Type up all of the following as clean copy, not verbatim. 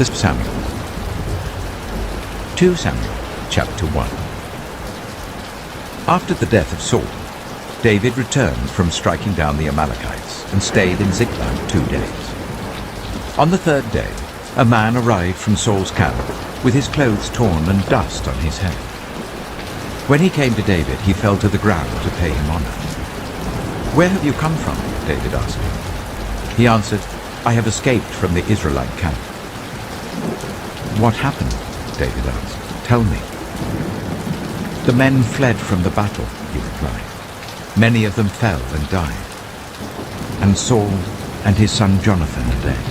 Samuel. 2 Samuel, chapter 1. After the death of Saul, David returned from striking down the Amalekites and stayed in Ziklag 2 days. On the 3rd day, a man arrived from Saul's camp with his clothes torn and dust on his head. When he came to David, he fell to the ground to pay him honor. "Where have you come from?" David asked him. He answered, "I have escaped from the Israelite camp." "What happened?" David asked. "Tell me." "The men fled from the battle," he replied. "Many of them fell and died. And Saul and his son Jonathan are dead."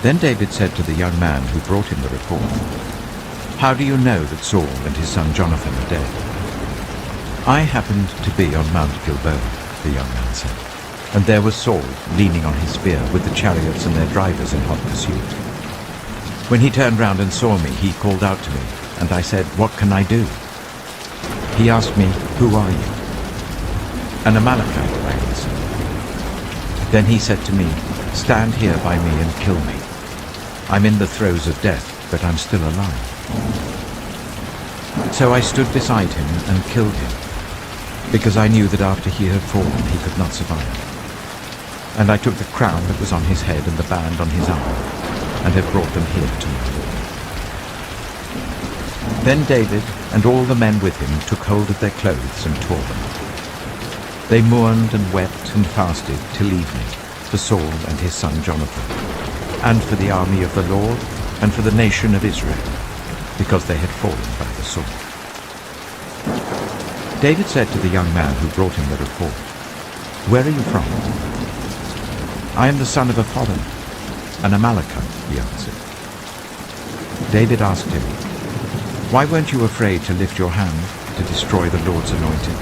Then David said to the young man who brought him the report, "How do you know that Saul and his son Jonathan are dead?" "I happened to be on Mount Gilboa," the young man said, "and there was Saul leaning on his spear with the chariots and their drivers in hot pursuit. When he turned round and saw me, he called out to me, and I said, 'What can I do?' He asked me, 'Who are you?' 'An Amalekite,' I answered. Then he said to me, 'Stand here by me and kill me. I'm in the throes of death, but I'm still alive.' So I stood beside him and killed him, because I knew that after he had fallen he could not survive. And I took the crown that was on his head and the band on his arm, and have brought them here to my Lord." Then David and all the men with him took hold of their clothes and tore them. They mourned and wept and fasted till evening for Saul and his son Jonathan, and for the army of the Lord, and for the nation of Israel, because they had fallen by the sword. David said to the young man who brought him the report, "Where are you from?" "I am the son of a foreigner, an Amalekite," he answered. David asked him, "Why weren't you afraid to lift your hand to destroy the Lord's anointed?"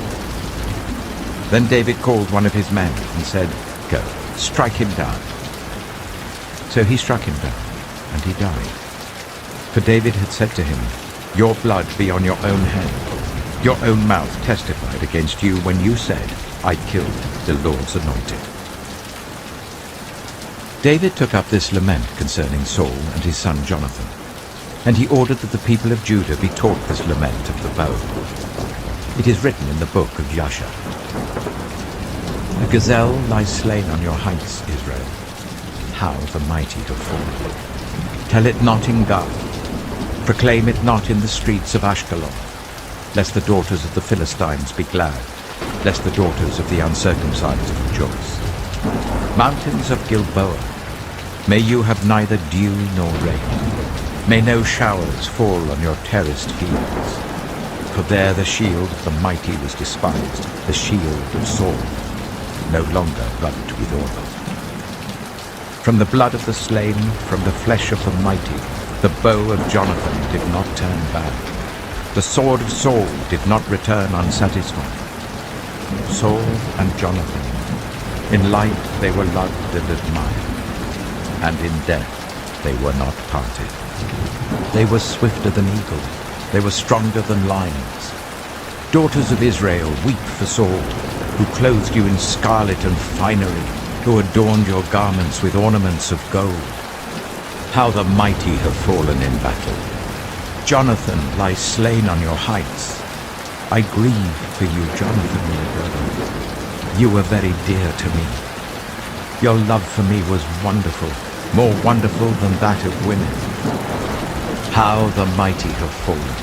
Then David called one of his men and said, "Go, strike him down." So he struck him down, and he died. For David had said to him, "Your blood be on your own head. Your own mouth testified against you when you said, 'I killed the Lord's anointed.'" David took up this lament concerning Saul and his son Jonathan, and he ordered that the people of Judah be taught this lament of the bow. It is written in the book of Jasher. "A gazelle lies slain on your heights, Israel. How the mighty have fallen. Tell it not in Gath. Proclaim it not in the streets of Ashkelon, lest the daughters of the Philistines be glad, lest the daughters of the uncircumcised rejoice. Mountains of Gilboa, may you have neither dew nor rain. May no showers fall on your terraced fields. For there the shield of the mighty was despised, the shield of Saul, no longer rubbed with oil. From the blood of the slain, from the flesh of the mighty, the bow of Jonathan did not turn back. The sword of Saul did not return unsatisfied. Saul and Jonathan, in life they were loved and admired, and in death they were not parted. They were swifter than eagles, they were stronger than lions. Daughters of Israel, weep for Saul, who clothed you in scarlet and finery, who adorned your garments with ornaments of gold. How the mighty have fallen in battle. Jonathan lies slain on your heights. I grieve for you, Jonathan, my brother. You were very dear to me. Your love for me was wonderful, more wonderful than that of women. How the mighty have fallen.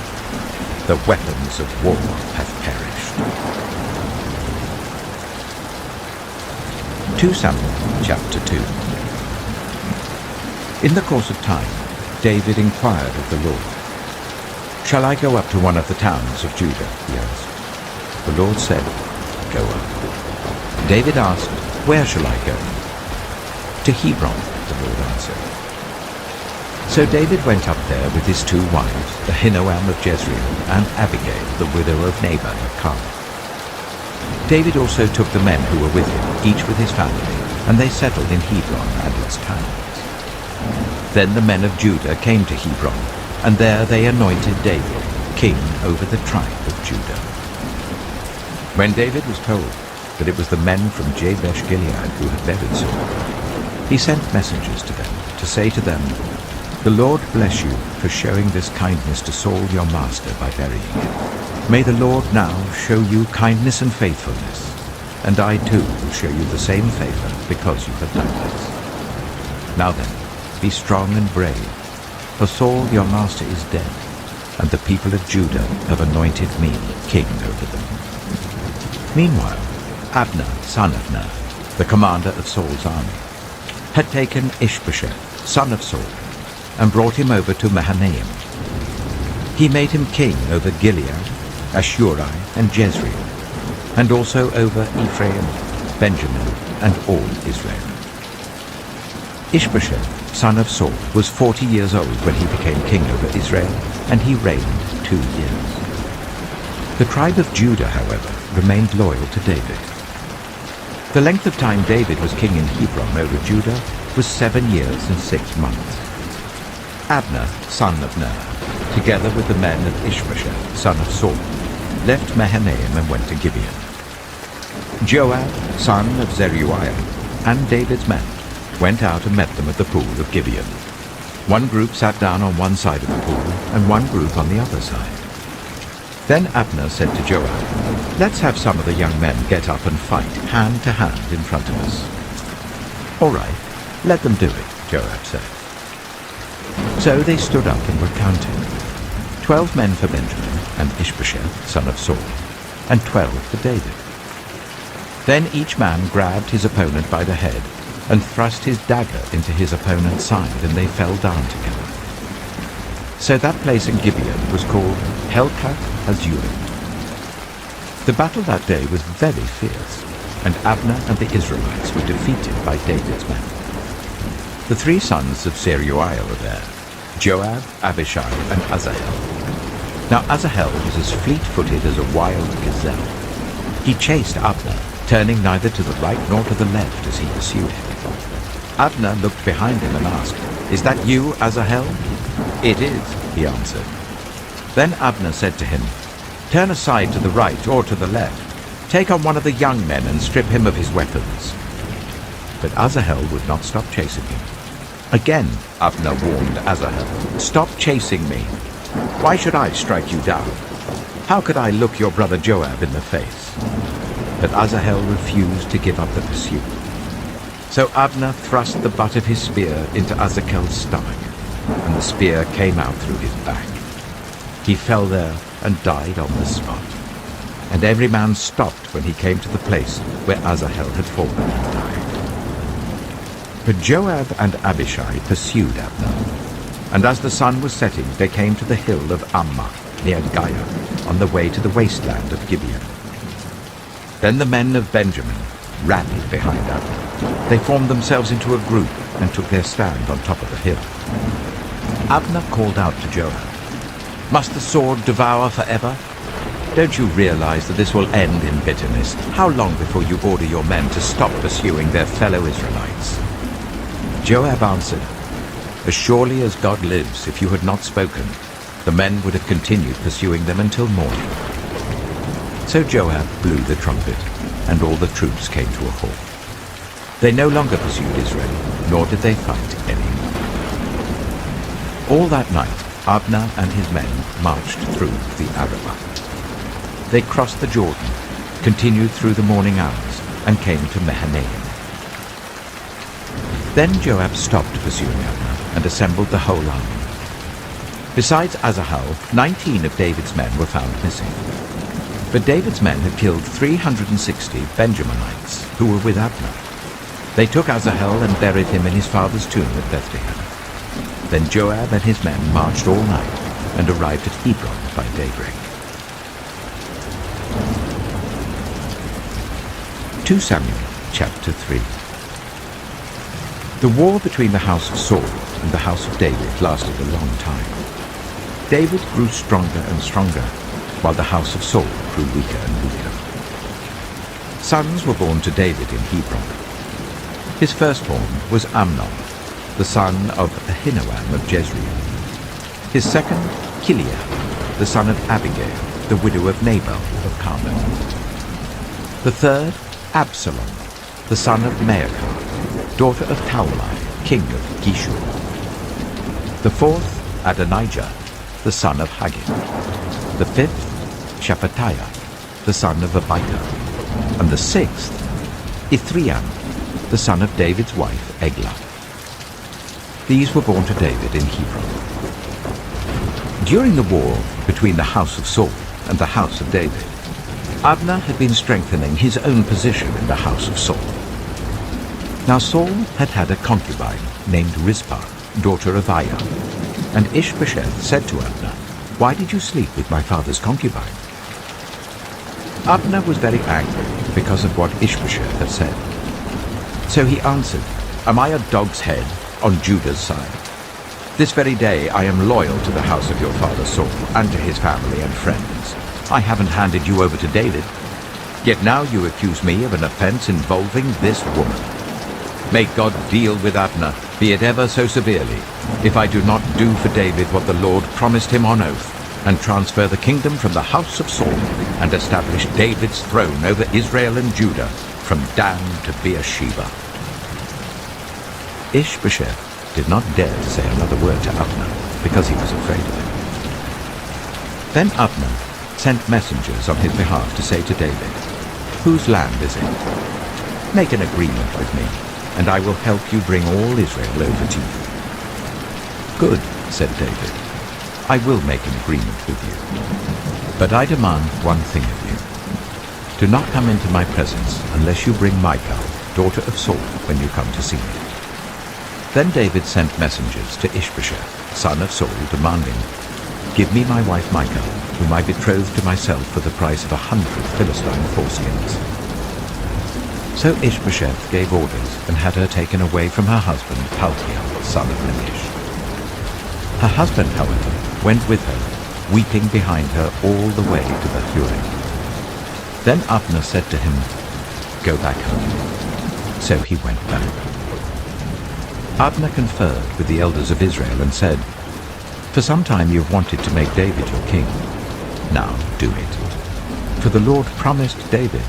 The weapons of war have perished. 2 Samuel, chapter 2. In the course of time, David inquired of the Lord. "Shall I go up to one of the towns of Judah?" he asked. The Lord said, "Go up." David asked, "Where shall I go?" "To Hebron," the Lord answered. So David went up there with his 2 wives, Ahinoam of Jezreel and Abigail, the widow of Nabal of Carmel. David also took the men who were with him, each with his family, and they settled in Hebron and its towns. Then the men of Judah came to Hebron, and there they anointed David king over the tribe of Judah. When David was told that it was the men from Jabesh Gilead who had buried Saul, he sent messengers to them to to say to them, "The Lord bless you for showing this kindness to Saul your master by burying him. May the Lord now show you kindness and faithfulness, and I too will show you the same favor because you have done this. Now then, be strong and brave, for Saul your master is dead, and the people of Judah have anointed me king over them." Meanwhile, Abner, son of Ner, the commander of Saul's army, had taken Ishbosheth, son of Saul, and brought him over to Mahanaim. He made him king over Gilead, Ashuri, and Jezreel, and also over Ephraim, Benjamin, and all Israel. Ishbosheth, son of Saul, was 40 years old when he became king over Israel, and he reigned 2 years. The tribe of Judah, however, remained loyal to David. The length of time David was king in Hebron over Judah was 7 years and 6 months. Abner, son of Ner, together with the men of Ishbosheth, son of Saul, left Mahanaim and went to Gibeon. Joab, son of Zeruiah, and David's men went out and met them at the pool of Gibeon. One group sat down on one side of the pool, and one group on the other side. Then Abner said to Joab, "Let's have some of the young men get up and fight hand to hand in front of us." "All right, let them do it," Joab said. So they stood up and were counted. 12 men for Benjamin and Ishbosheth, son of Saul, and 12 for David. Then each man grabbed his opponent by the head and thrust his dagger into his opponent's side, and they fell down together. So that place in Gibeon was called Helkath Hazurim. The battle that day was very fierce, and Abner and the Israelites were defeated by David's men. The 3 sons of Zeruiah were there, Joab, Abishai, and Asahel. Now Asahel was as fleet-footed as a wild gazelle. He chased Abner, turning neither to the right nor to the left as he pursued him. Abner looked behind him and asked, "Is that you, Asahel?" "It is," he answered. Then Abner said to him, "Turn aside to the right or to the left. Take on one of the young men and strip him of his weapons." But Asahel would not stop chasing him. Again Abner warned Asahel, "Stop chasing me. Why should I strike you down? How could I look your brother Joab in the face?" But Asahel refused to give up the pursuit. So Abner thrust the butt of his spear into Asahel's stomach, and the spear came out through his back. He fell there and died on the spot. And every man stopped when he came to the place where Asahel had fallen and died. But Joab and Abishai pursued Abner, and as the sun was setting they came to the hill of Ammah near Giah, on the way to the wasteland of Gibeon. Then the men of Benjamin rallied behind Abner. They formed themselves into a group and took their stand on top of the hill. Abner called out to Joab, "Must the sword devour forever? Don't you realize that this will end in bitterness? How long before you order your men to stop pursuing their fellow Israelites?" Joab answered, "As surely as God lives, if you had not spoken, the men would have continued pursuing them until morning." So Joab blew the trumpet, and all the troops came to a halt. They no longer pursued Israel, nor did they fight any more. All that night Abner and his men marched through the Arabah. They crossed the Jordan, continued through the morning hours, and came to Mahanaim. Then Joab stopped pursuing Abner and assembled the whole army. Besides Asahel, 19 of David's men were found missing. But David's men had killed 360 Benjaminites who were with Abner. They took Asahel and buried him in his father's tomb at Bethlehem. Then Joab and his men marched all night and arrived at Hebron by daybreak. 2 Samuel chapter 3. The war between the house of Saul and the house of David lasted a long time. David grew stronger and stronger, while the house of Saul grew weaker and weaker. Sons were born to David in Hebron. His firstborn was Amnon, the son of Ahinoam of Jezreel. His second, Chileab, the son of Abigail, the widow of Nabal of Carmel. The third, Absalom, the son of Maacah, daughter of Talmai, king of Geshur. The fourth, Adonijah, the son of Haggith. The fifth, Shephatiah, the son of Abijah. And the sixth, Ithream, the son of David's wife, Eglah. These were born to David in Hebron. During the war between the house of Saul and the house of David, Abner had been strengthening his own position in the house of Saul. Now Saul had had a concubine named Rizpah, daughter of Aiah, and Ishbosheth said to Abner, "Why did you sleep with my father's concubine?" Abner was very angry because of what Ishbosheth had said. So he answered, "Am I a dog's head on Judah's side? This very day I am loyal to the house of your father Saul and to his family and friends. I haven't handed you over to David. Yet now you accuse me of an offense involving this woman. May God deal with Abner, be it ever so severely, if I do not do for David what the Lord promised him on oath, and transfer the kingdom from the house of Saul, and establish David's throne over Israel and Judah, from Dan to Beersheba." Ishbosheth did not dare to say another word to Abner, because he was afraid of him. Then Abner sent messengers on his behalf to say to David, "Whose land is it? Make an agreement with me, and I will help you bring all Israel over to you." "Good," said David, "I will make an agreement with you. But I demand one thing of you. Do not come into my presence unless you bring Michal, daughter of Saul, when you come to see me." Then David sent messengers to Ishbosheth, son of Saul, demanding, "Give me my wife Michal, whom I betrothed to myself for the price of 100 Philistine foreskins." So Ishbosheth gave orders and had her taken away from her husband Paltiel, son of Nakish. Her husband, however, went with her, weeping behind her all the way to the Hurim. Then Abner said to him, "Go back home." So he went back. Abner conferred with the elders of Israel and said, "For some time you have wanted to make David your king. Now do it. For the Lord promised David,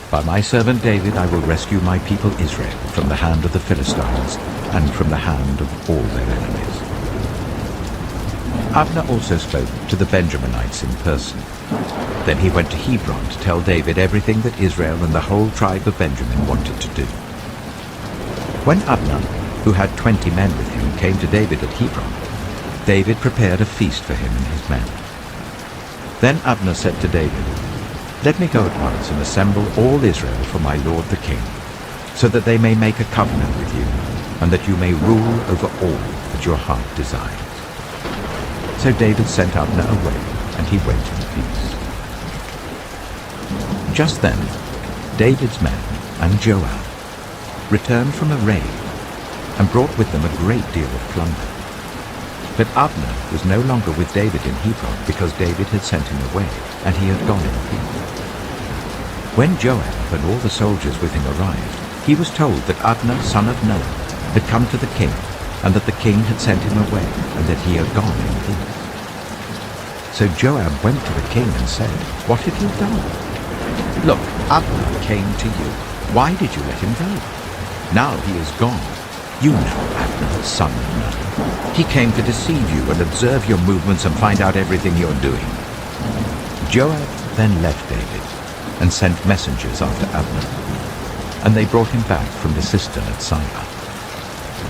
'By my servant David I will rescue my people Israel from the hand of the Philistines and from the hand of all their enemies.'" Abner also spoke to the Benjaminites in person. Then he went to Hebron to tell David everything that Israel and the whole tribe of Benjamin wanted to do. When Abner, who had 20 men with him, came to David at Hebron, David prepared a feast for him and his men. Then Abner said to David, "Let me go at once and assemble all Israel for my lord the king, so that they may make a covenant with you, and that you may rule over all that your heart desires." So David sent Abner away, and he went in peace. Just then, David's men and Joab returned from a raid, and brought with them a great deal of plunder. But Abner was no longer with David in Hebron, because David had sent him away, and he had gone in peace. When Joab and all the soldiers with him arrived, he was told that Abner, son of Ner, had come to the king, and that the king had sent him away, and that he had gone in peace. So Joab went to the king and said, "What have you done? Look, Abner came to you. Why did you let him go? Now he is gone. You know Abner, son of Ner. He came to deceive you and observe your movements and find out everything you're doing." Joab then left David and sent messengers after Abner, and they brought him back from the cistern at Sibah.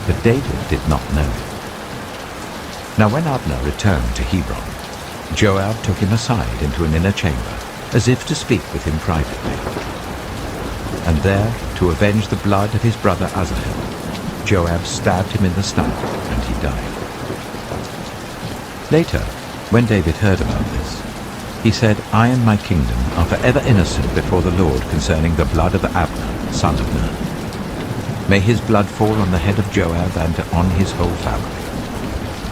But David did not know it. Now when Abner returned to Hebron, Joab took him aside into an inner chamber, as if to speak with him privately. And there, to avenge the blood of his brother Asahel, Joab stabbed him in the stomach, and he died. Later, when David heard about this, he said, "I and my kingdom are forever innocent before the Lord concerning the blood of Abner, son of Ner. May his blood fall on the head of Joab and on his whole family.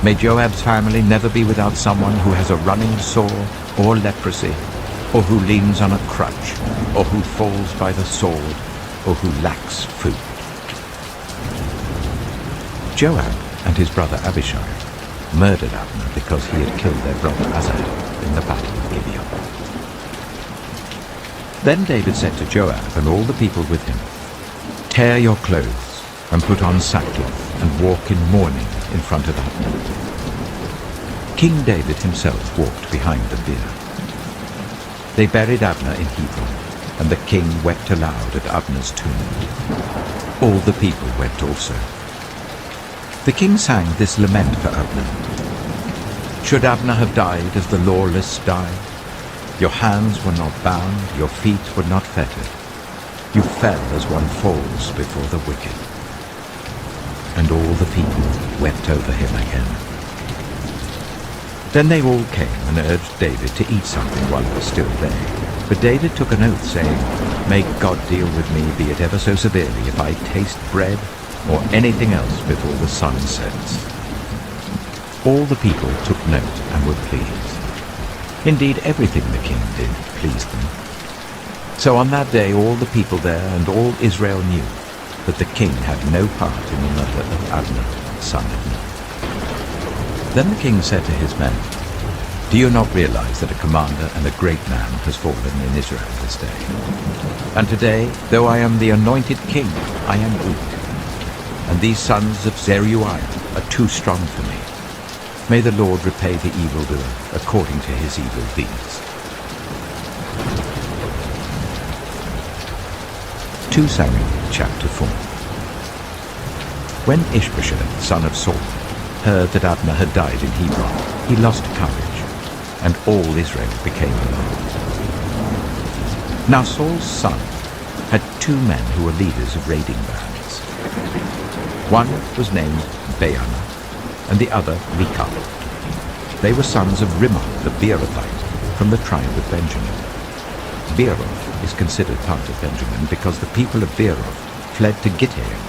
May Joab's family never be without someone who has a running sore or leprosy, or who leans on a crutch, or who falls by the sword, or who lacks food." Joab and his brother Abishai murdered Abner because he had killed their brother Asahel in the battle of Gibeon. Then David said to Joab and all the people with him, "Tear your clothes, and put on sackcloth and walk in mourning in front of Abner. King David himself walked behind the bier. They buried Abner in Hebron, and the king wept aloud at Abner's tomb. All the people wept also. The king sang this lament for Abner. Should Abner have died as the lawless die? Your hands were not bound, your feet were not fettered. You fell as one falls before the wicked. And all the people wept over him again. Then they all came and urged David to eat something while he was still there. But David took an oath, saying, May God deal with me, be it ever so severely, if I taste bread or anything else before the sun sets. All the people took note and were pleased. Indeed, everything the king did pleased them. So on that day all the people there and all Israel knew that the king had no part in the murder of Abner, son of Ner. Then the king said to his men, Do you not realize that a commander and a great man has fallen in Israel this day? And today, though I am the anointed king, I am weak, and these sons of Zeruiah are too strong for me. May the Lord repay the evildoer according to his evil deeds. 2 Samuel chapter 4. When Ishbosheth, son of Saul, heard that Abner had died in Hebron, he lost courage, and all Israel became alarmed. Now Saul's son had 2 men who were leaders of raiding bands. One was named Baanah, and the other Rechab. They were sons of Rimmon the Beerothite, from the tribe of Benjamin. Beeroth is considered part of Benjamin because the people of Beeroth fled to Gittaim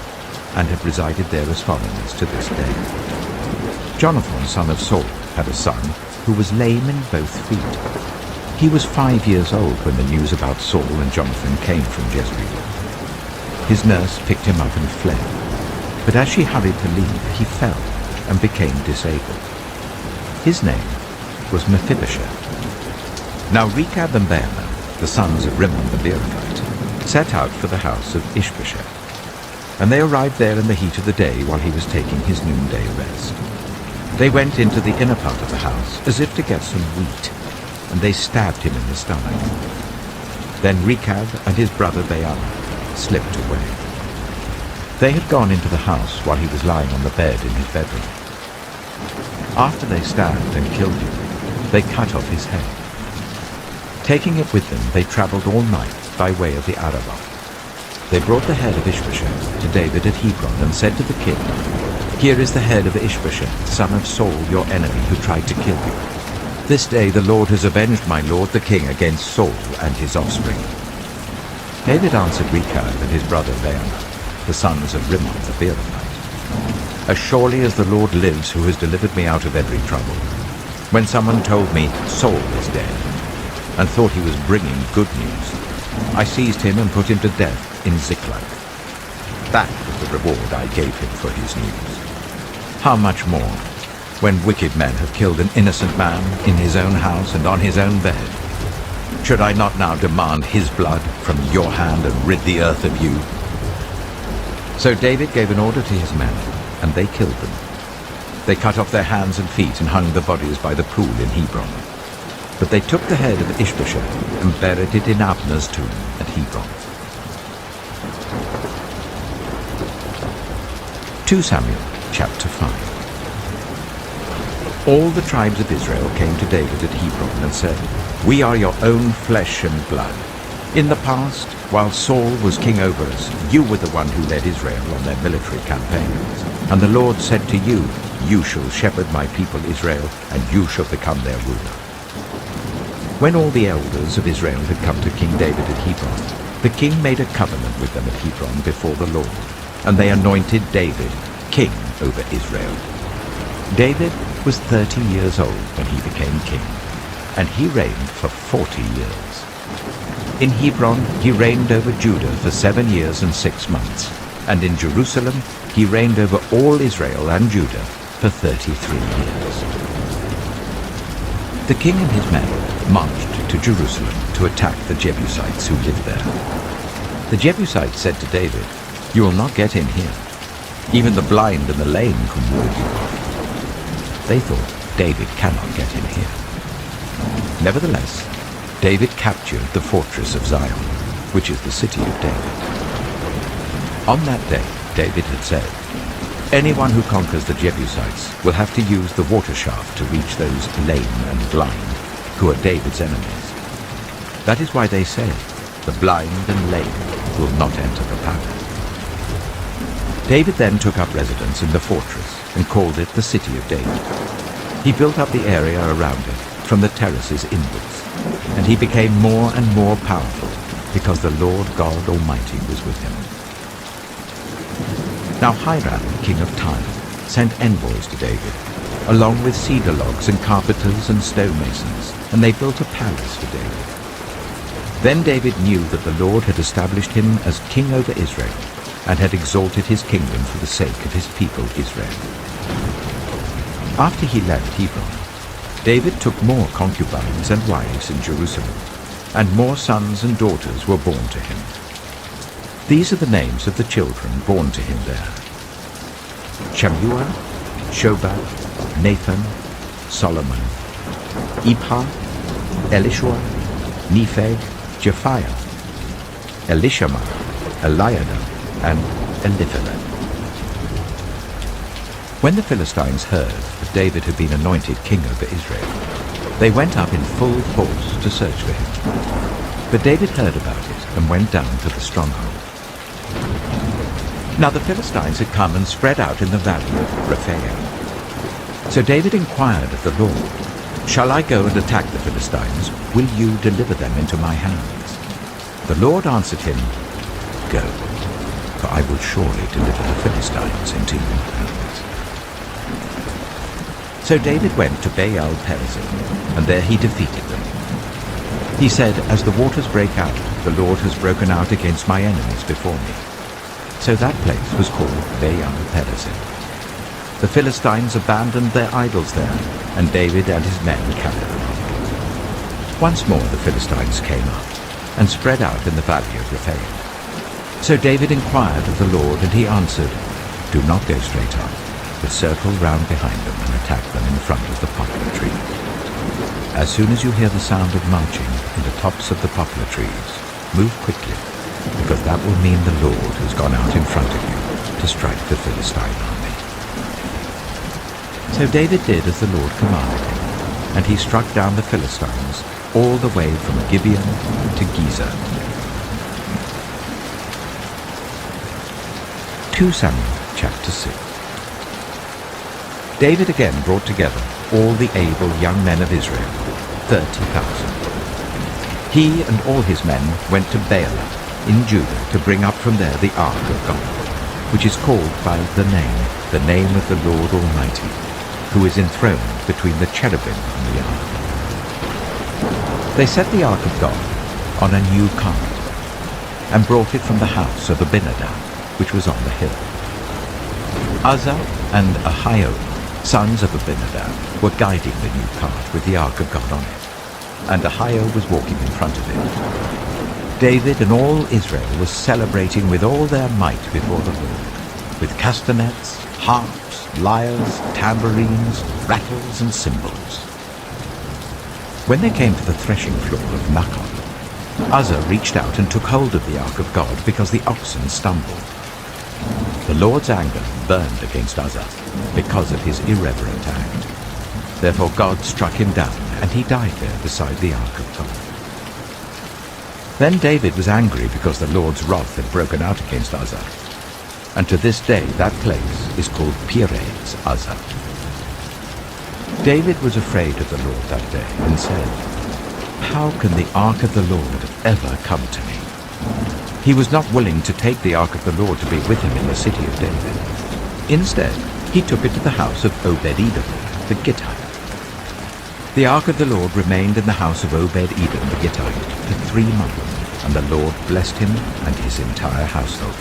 and have resided there as foreigners to this day. Jonathan, son of Saul, had a son who was lame in both feet. He was 5 years old when the news about Saul and Jonathan came from Jezreel. His nurse picked him up and fled, but as she hurried to leave, he fell and became disabled. His name was Mephibosheth. Now Rechab and Baanah, the sons of Rimmon the Beerothite, set out for the house of Ishbosheth, and they arrived there in the heat of the day while he was taking his noonday rest. They went into the inner part of the house as if to get some wheat, and they stabbed him in the stomach. Then Rechab and his brother Baanah slipped away. They had gone into the house while he was lying on the bed in his bedroom. After they stabbed and killed him, they cut off his head. Taking it with them, they travelled all night by way of the Arabah. They brought the head of Ishbosheth to David at Hebron and said to the king, Here is the head of Ishbosheth, son of Saul, your enemy, who tried to kill you. This day the Lord has avenged my lord the king against Saul and his offspring. David answered Rechab and his brother Baanah, the sons of Rimmon the Beerothite, As surely as the Lord lives, who has delivered me out of every trouble, when someone told me Saul is dead, and thought he was bringing good news, I seized him and put him to death in Ziklag. That was the reward I gave him for his news. How much more, when wicked men have killed an innocent man in his own house and on his own bed? Should I not now demand his blood from your hand and rid the earth of you? So David gave an order to his men, and they killed them. They cut off their hands and feet and hung the bodies by the pool in Hebron. But they took the head of Ishbosheth and buried it in Abner's tomb at Hebron. 2 Samuel chapter 5. All the tribes of Israel came to David at Hebron and said, We are your own flesh and blood. In the past, while Saul was king over us, you were the one who led Israel on their military campaigns. And the Lord said to you, You shall shepherd my people Israel, and you shall become their ruler. When all the elders of Israel had come to King David at Hebron, the king made a covenant with them at Hebron before the Lord, and they anointed David king over Israel. David was 30 years old when he became king, and he reigned for 40 years. In Hebron he reigned over Judah for 7 years and 6 months, and in Jerusalem he reigned over all Israel and Judah for 33 years. The king and his men marched to Jerusalem to attack the Jebusites who lived there. The Jebusites said to David, You will not get in here, Even the blind and the lame can walk. They thought, David cannot get in here. Nevertheless, David captured the fortress of Zion, which is the city of David. On that day, David had said, anyone who conquers the Jebusites will have to use the water shaft to reach those lame and blind, who are David's enemies. That is why they say, the blind and lame will not enter the palace. David then took up residence in the fortress and called it the City of David. He built up the area around it from the terraces inwards, and he became more and more powerful because the Lord God Almighty was with him. Now Hiram, king of Tyre, sent envoys to David, along with cedar logs and carpenters and stonemasons, and they built a palace for David. Then David knew that the Lord had established him as king over Israel, and had exalted his kingdom for the sake of his people Israel. After he left Hebron, David took more concubines and wives in Jerusalem, and more sons and daughters were born to him. These are the names of the children born to him there: Shammua, Shobab, Nathan, Solomon, Ibhar, Elishua, Nephi, Japhiah, Elishama, Eliada, and Eliphalet. When the Philistines heard that David had been anointed king over Israel, they went up in full force to search for him. But David heard about it and went down to the stronghold. Now the Philistines had come and spread out in the valley of Rephaim. So David inquired of the Lord, "Shall I go and attack the Philistines? Will you deliver them into my hands?" The Lord answered him, "Go, for I will surely deliver the Philistines into your hands." So David went to Baal-perazim, and there he defeated them. He said, "As the waters break out, the Lord has broken out against my enemies before me." So that place was called Baal-perazim. The Philistines abandoned their idols there, and David and his men carried them off. Once more the Philistines came up, and spread out in the valley of Rephaim. So David inquired of the Lord, and he answered, "Do not go straight up, but circle round behind them and attack them in front of the poplar trees. As soon as you hear the sound of marching in the tops of the poplar trees, move quickly, because that will mean the Lord has gone out in front of you to strike the Philistine army." So David did as the Lord commanded him, and he struck down the Philistines all the way from Gibeon to Gezer. 2 Samuel chapter 6. David again brought together all the able young men of Israel, 30,000. He and all his men went to Baalah in Judah to bring up from there the ark of God, which is called by the name of the Lord Almighty, who is enthroned between the cherubim and the ark. They set the ark of God on a new cart, and brought it from the house of Abinadab, which was on the hill. Uzzah and Ahio, sons of Abinadab, were guiding the new cart with the ark of God on it, and Ahio was walking in front of it. David and all Israel was celebrating with all their might before the Lord, with castanets, harps, lyres, tambourines, rattles, and cymbals. When they came to the threshing floor of Nakon, Uzzah reached out and took hold of the ark of God because the oxen stumbled. The Lord's anger burned against Uzzah because of his irreverent act. Therefore God struck him down, and he died there beside the ark of God. Then David was angry because the Lord's wrath had broken out against Uzzah, and to this day that place is called Perez Uzzah. David was afraid of the Lord that day and said, "How can the ark of the Lord ever come to me?" He was not willing to take the ark of the Lord to be with him in the city of David. Instead, he took it to the house of Obed-Edom, the Gittite. The ark of the Lord remained in the house of Obed-Edom the Gittite for 3 months, and the Lord blessed him and his entire household.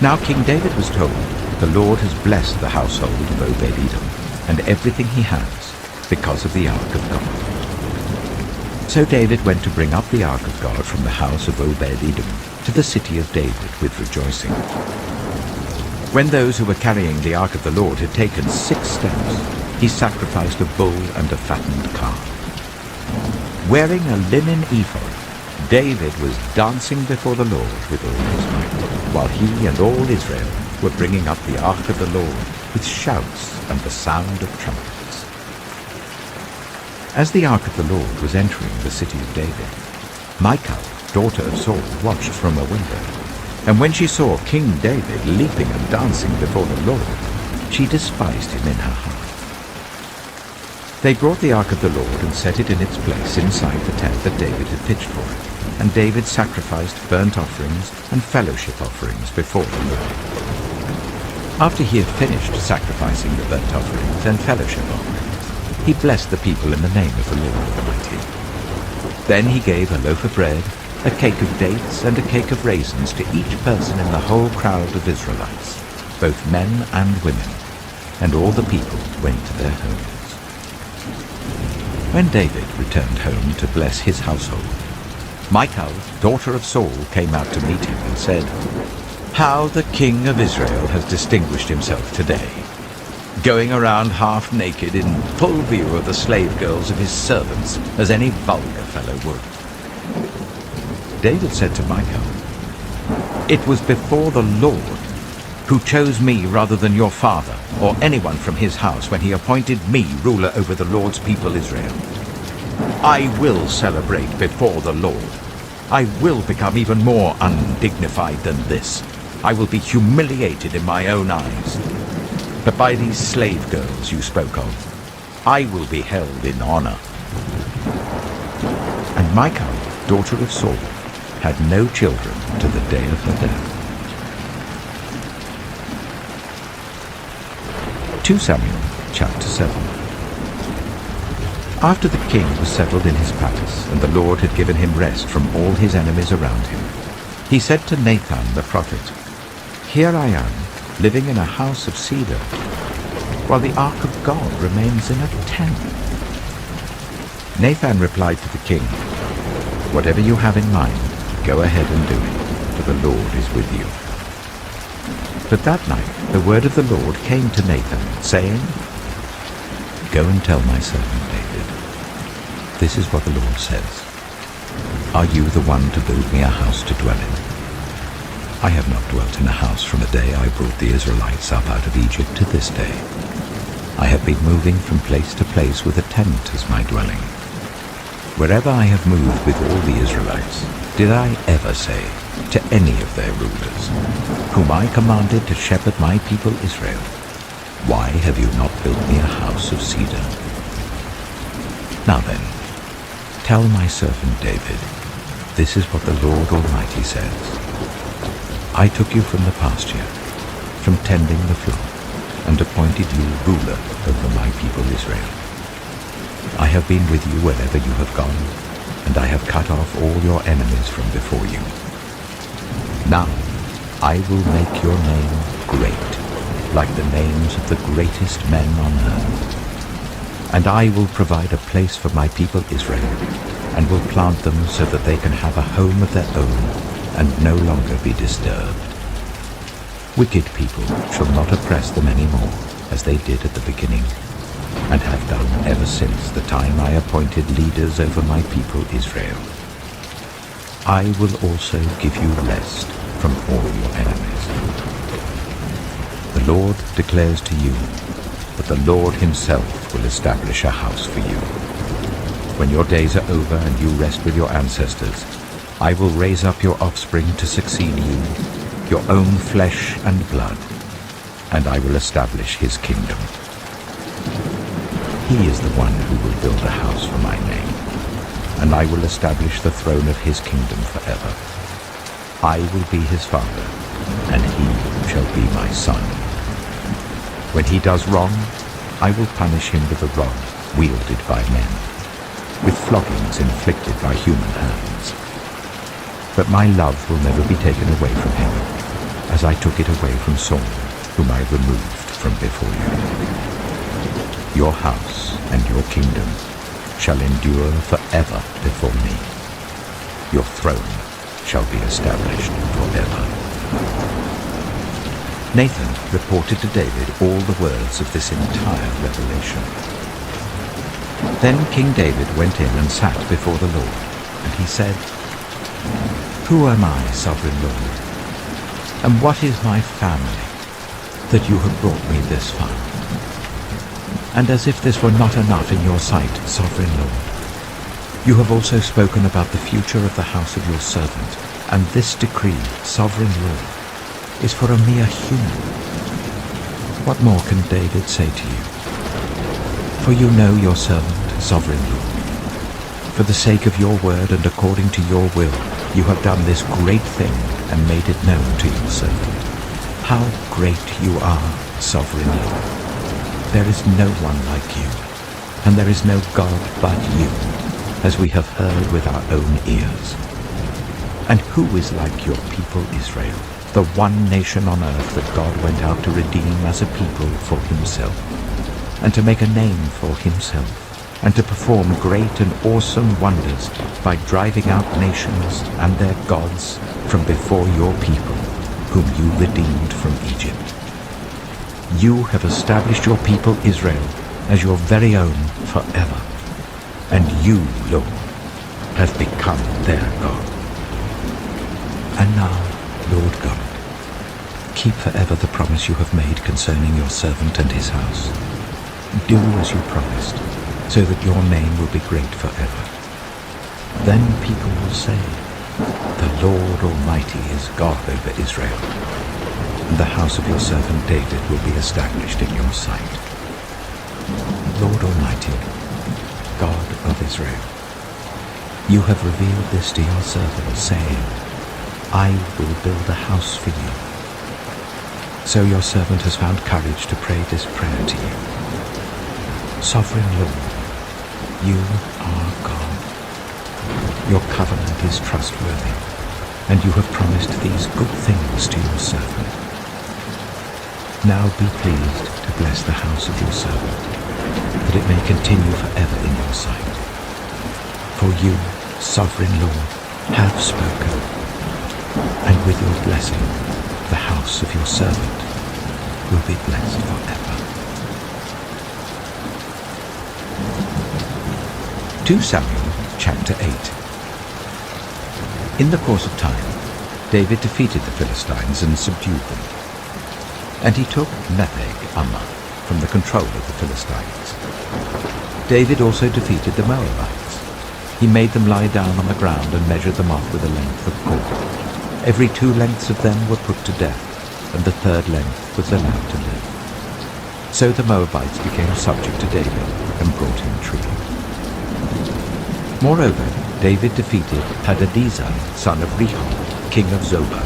Now King David was told, "The Lord has blessed the household of Obed-Edom and everything he has because of the ark of God." So David went to bring up the ark of God from the house of Obed-Edom to the city of David with rejoicing. When those who were carrying the Ark of the Lord had taken 6 steps, he sacrificed a bull and a fattened calf. Wearing a linen ephod, David was dancing before the Lord with all his might, while he and all Israel were bringing up the Ark of the Lord with shouts and the sound of trumpets. As the Ark of the Lord was entering the city of David, Michal, daughter of Saul, watched from a window. And when she saw King David leaping and dancing before the Lord, she despised him in her heart. They brought the Ark of the Lord and set it in its place inside the tent that David had pitched for it. And David sacrificed burnt offerings and fellowship offerings before the Lord. After he had finished sacrificing the burnt offerings and fellowship offerings, he blessed the people in the name of the Lord Almighty. Then he gave a loaf of bread, a cake of dates, and a cake of raisins to each person in the whole crowd of Israelites, both men and women, and all the people went to their homes. When David returned home to bless his household, Michal, daughter of Saul, came out to meet him and said, "How the king of Israel has distinguished himself today, going around half naked in full view of the slave girls of his servants, as any vulgar fellow would." David said to Michal, "It was before the Lord who chose me rather than your father or anyone from his house when he appointed me ruler over the Lord's people Israel. I will celebrate before the Lord. I will become even more undignified than this. I will be humiliated in my own eyes. But by these slave girls you spoke of, I will be held in honor." And Michal, daughter of Saul, had no children to the day of her death. 2 Samuel chapter 7. After the king was settled in his palace, and the Lord had given him rest from all his enemies around him, he said to Nathan the prophet, "Here I am, living in a house of cedar, while the ark of God remains in a tent." Nathan replied to the king, "Whatever you have in mind, go ahead and do it, for the Lord is with you." But that night the word of the Lord came to Nathan, saying, "Go and tell my servant David, this is what the Lord says. Are you the one to build me a house to dwell in? I have not dwelt in a house from the day I brought the Israelites up out of Egypt to this day. I have been moving from place to place with a tent as my dwelling. Wherever I have moved with all the Israelites, did I ever say to any of their rulers, whom I commanded to shepherd my people Israel, why have you not built me a house of cedar? Now then, tell my servant David, this is what the Lord Almighty says. I took you from the pasture, from tending the flock, and appointed you ruler over my people Israel. I have been with you wherever you have gone, and I have cut off all your enemies from before you. Now I will make your name great, like the names of the greatest men on earth. And I will provide a place for my people Israel, and will plant them so that they can have a home of their own, and no longer be disturbed. Wicked people shall not oppress them any more, as they did at the beginning, and have done ever since the time I appointed leaders over my people Israel. I will also give you rest from all your enemies. The Lord declares to you that the Lord himself will establish a house for you. When your days are over and you rest with your ancestors, I will raise up your offspring to succeed you, your own flesh and blood, and I will establish his kingdom. He is the one who will build a house for my name, and I will establish the throne of his kingdom forever. I will be his father, and he shall be my son. When he does wrong, I will punish him with a rod wielded by men, with floggings inflicted by human hands. But my love will never be taken away from him, as I took it away from Saul, whom I removed from before you. Your house and your kingdom shall endure forever before me. Your throne shall be established forever." Nathan reported to David all the words of this entire revelation. Then King David went in and sat before the Lord, and he said, "Who am I, sovereign Lord? And what is my family, that you have brought me this far? And as if this were not enough in your sight, sovereign Lord, you have also spoken about the future of the house of your servant, and this decree, sovereign Lord, is for a mere human. What more can David say to you? For you know your servant, sovereign Lord. For the sake of your word and according to your will, you have done this great thing and made it known to your servant. How great you are, sovereign Lord. There is no one like you, and there is no God but you, as we have heard with our own ears. And who is like your people Israel, the one nation on earth that God went out to redeem as a people for himself, and to make a name for himself, and to perform great and awesome wonders by driving out nations and their gods from before your people, whom you redeemed from Egypt. You have established your people Israel as your very own forever, and you, Lord, have become their God. And now, Lord God, keep forever the promise you have made concerning your servant and his house. Do as you promised, so that your name will be great forever. Then people will say, "The Lord Almighty is God over Israel," and the house of your servant David will be established in your sight. Lord Almighty, God of Israel, you have revealed this to your servant, saying, "I will build a house for you." So your servant has found courage to pray this prayer to you. Sovereign Lord, you are God. Your covenant is trustworthy, and you have promised these good things to your servant. Now be pleased to bless the house of your servant, that it may continue forever in your sight. For you, sovereign Lord, have spoken, and with your blessing, the house of your servant will be blessed forever. 2 Samuel chapter 8. In the course of time, David defeated the Philistines and subdued them. And he took Metheg-Ammah from the control of the Philistines. David also defeated the Moabites. He made them lie down on the ground and measured them off with a length of cord. Every 2 lengths of them were put to death, and the 3rd length was allowed to live. So the Moabites became subject to David and brought him tribute. Moreover, David defeated Hadadezer, son of Rehob, king of Zobah,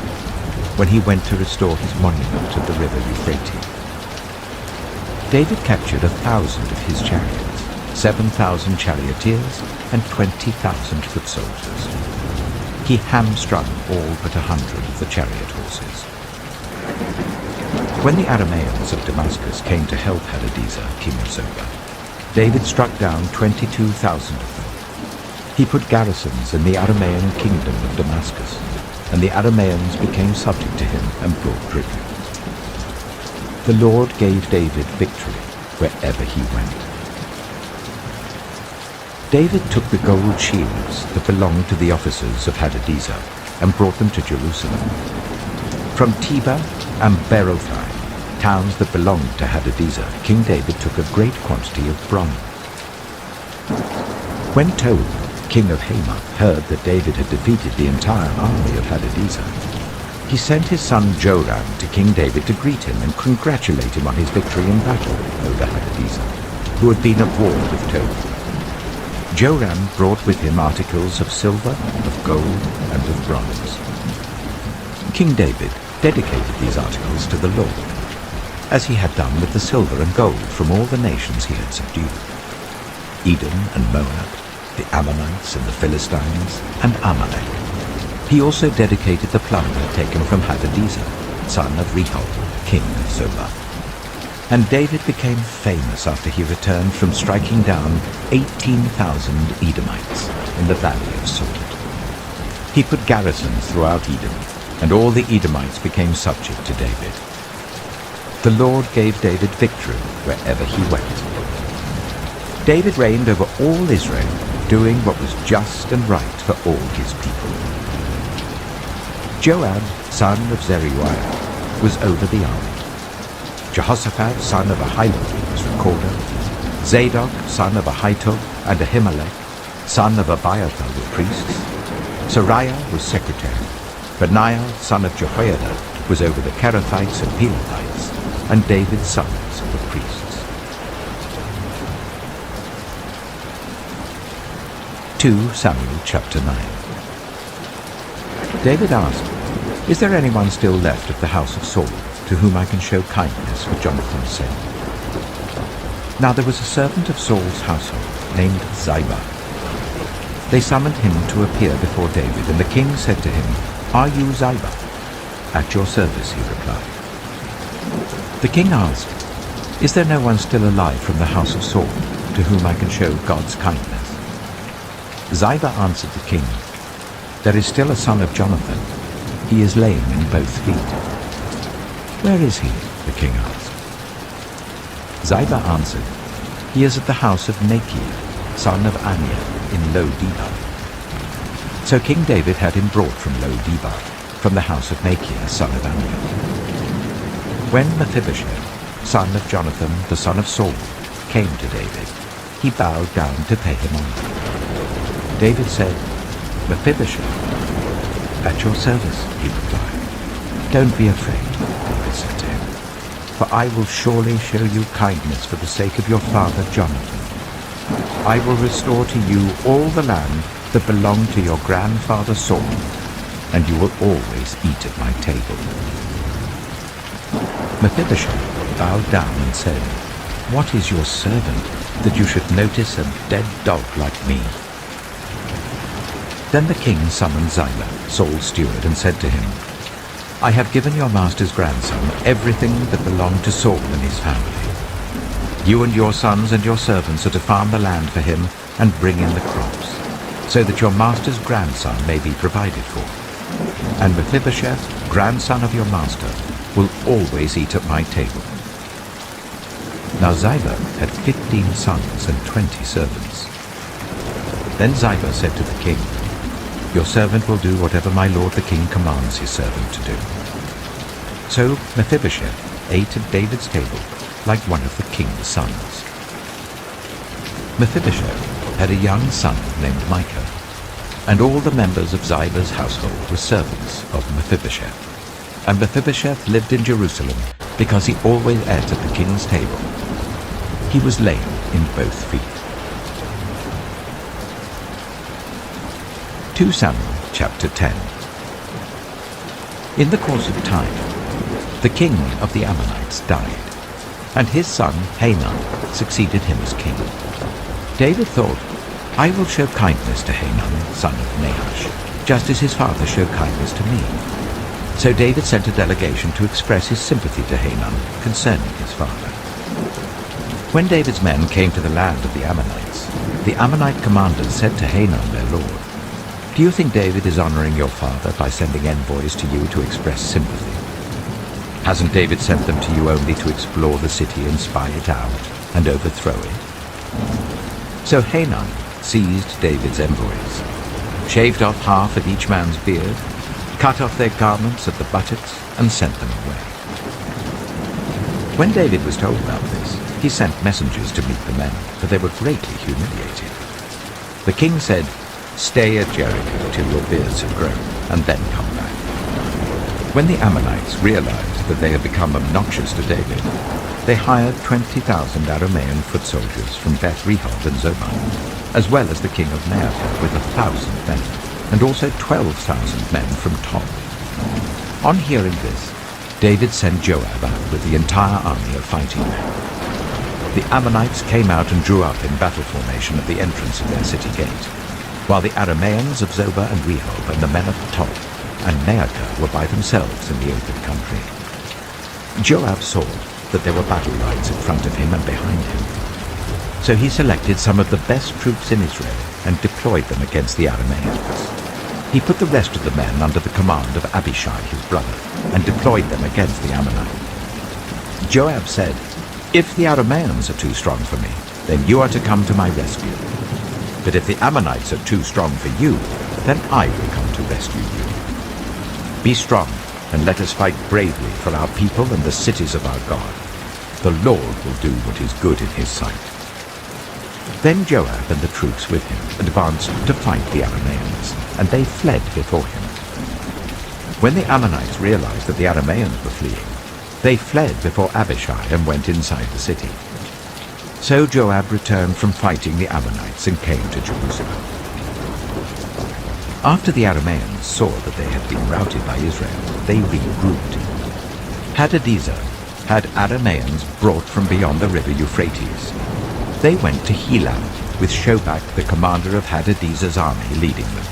when he went to restore his monument at the river Euphrates. David captured 1,000 of his chariots, 7,000 charioteers, and 20,000 foot soldiers. He hamstrung all but 100 of the chariot horses. When the Arameans of Damascus came to help Hadadezer, king of Zobah, David struck down 22,000 of them. He put garrisons in the Aramean kingdom of Damascus, and the Arameans became subject to him and brought tribute. The Lord gave David victory wherever he went. David took the gold shields that belonged to the officers of Hadadezer and brought them to Jerusalem. From Tebah and Berothai, towns that belonged to Hadadezer, King David took a great quantity of bronze. When Tou, king of Hamath, heard that David had defeated the entire army of Hadadezer, he sent his son Joram to King David to greet him and congratulate him on his victory in battle over Hadadezer, who had been at war with Tou. Joram brought with him articles of silver, of gold, and of bronze. King David dedicated these articles to the Lord, as he had done with the silver and gold from all the nations he had subdued: Edom and Moab, the Ammonites and the Philistines, and Amalek. He also dedicated the plunder taken from Hadadezer, son of Rehob, king of Zobah. And David became famous after he returned from striking down 18,000 Edomites in the valley of Salt. He put garrisons throughout Edom, and all the Edomites became subject to David. The Lord gave David victory wherever he went. David reigned over all Israel, doing what was just and right for all his people. Joab, son of Zeruiah, was over the army. Jehoshaphat, son of Ahilud, was recorder. Zadok, son of Ahitub, and Ahimelech, son of Abiathar, were priests. Sariah was secretary. Benaiah, son of Jehoiada, was over the Kerethites and Pelethites, and David's sons were priests. 2 Samuel chapter 9. David asked, "Is there anyone still left of the house of Saul, to whom I can show kindness for Jonathan's sake?" Now there was a servant of Saul's household named Ziba. They summoned him to appear before David, and the king said to him, "Are you Ziba?" "At your service," he replied. The king asked, "Is there no one still alive from the house of Saul, to whom I can show God's kindness?" Ziba answered the king, "There is still a son of Jonathan. He is lame in both feet." "Where is he?" the king asked. Ziba answered, "He is at the house of Machir, son of Amiel, in Lo-debar." So King David had him brought from Lo-debar, from the house of Machir, son of Amiel. When Mephibosheth, son of Jonathan, the son of Saul, came to David, he bowed down to pay him honor. David said, "Mephibosheth." "At your service," he replied. "Don't be afraid," David said to him, "for I will surely show you kindness for the sake of your father Jonathan. I will restore to you all the land that belonged to your grandfather Saul, and you will always eat at my table." Mephibosheth bowed down and said, "What is your servant, that you should notice a dead dog like me?" Then the king summoned Ziba, Saul's steward, and said to him, "I have given your master's grandson everything that belonged to Saul and his family. You and your sons and your servants are to farm the land for him and bring in the crops, so that your master's grandson may be provided for. And Mephibosheth, grandson of your master, will always eat at my table." Now Ziba had 15 sons and 20 servants. Then Ziba said to the king, "Your servant will do whatever my lord the king commands his servant to do." So Mephibosheth ate at David's table like one of the king's sons. Mephibosheth had a young son named Micah, and all the members of Ziba's household were servants of Mephibosheth. And Mephibosheth lived in Jerusalem because he always ate at the king's table. He was lame in both feet. 2 Samuel chapter 10. In the course of time, the king of the Ammonites died, and his son Hanun succeeded him as king. David thought, "I will show kindness to Hanun, son of Nahash, just as his father showed kindness to me." So David sent a delegation to express his sympathy to Hanun concerning his father. When David's men came to the land of the Ammonites, the Ammonite commanders said to Hanun their lord, "Do you think David is honoring your father by sending envoys to you to express sympathy? Hasn't David sent them to you only to explore the city and spy it out and overthrow it?" So Hanun seized David's envoys, shaved off half of each man's beard, cut off their garments at the buttocks, and sent them away. When David was told about this, he sent messengers to meet the men, for they were greatly humiliated. The king said, "Stay at Jericho till your beards have grown, and then come back." When the Ammonites realized that they had become obnoxious to David, they hired 20,000 Aramean foot soldiers from Beth-rehob and Zoban, as well as the king of Maacah with 1,000 men, and also 12,000 men from Tob. On hearing this, David sent Joab out with the entire army of fighting men. The Ammonites came out and drew up in battle formation at the entrance of their city gate, while the Arameans of Zobah and Rehob and the men of Tob and Maacah were by themselves in the open country. Joab saw that there were battle lines in front of him and behind him. So he selected some of the best troops in Israel and deployed them against the Arameans. He put the rest of the men under the command of Abishai his brother and deployed them against the Ammonites. Joab said, "If the Arameans are too strong for me, then you are to come to my rescue. But if the Ammonites are too strong for you, then I will come to rescue you. Be strong, and let us fight bravely for our people and the cities of our God. The Lord will do what is good in his sight." Then Joab and the troops with him advanced to fight the Arameans, and they fled before him. When the Ammonites realized that the Arameans were fleeing, they fled before Abishai and went inside the city. So Joab returned from fighting the Ammonites and came to Jerusalem. After the Arameans saw that they had been routed by Israel, they regrouped. Hadadezer had Arameans brought from beyond the river Euphrates. They went to Helam, with Shobak, the commander of Hadadezer's army, leading them.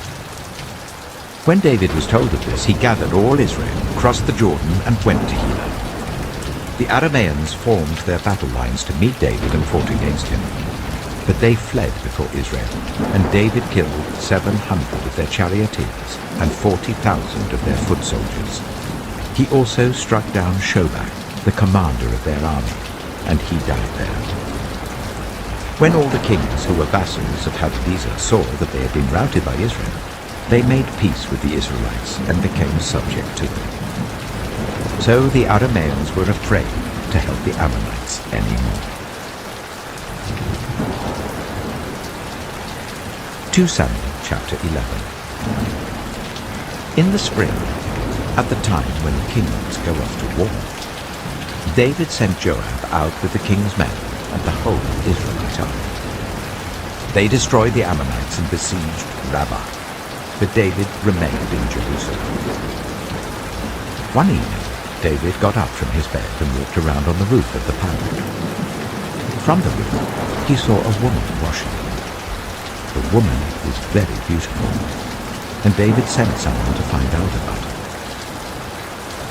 When David was told of this, he gathered all Israel, crossed the Jordan, and went to Helam. The Arameans formed their battle lines to meet David and fought against him. But they fled before Israel, and David killed 700 of their charioteers and 40,000 of their foot soldiers. He also struck down Shobak, the commander of their army, and he died there. When all the kings who were vassals of Hadadezer saw that they had been routed by Israel, they made peace with the Israelites and became subject to them. So the Arameans were afraid to help the Ammonites anymore. 2 Samuel chapter 11. In the spring, at the time when kings go off to war, David sent Joab out with the king's men and the whole Israelite army. They destroyed the Ammonites and besieged Rabbah, but David remained in Jerusalem. One evening, David got up from his bed and walked around on the roof of the palace. From the roof, he saw a woman washing. The woman was very beautiful, and David sent someone to find out about her.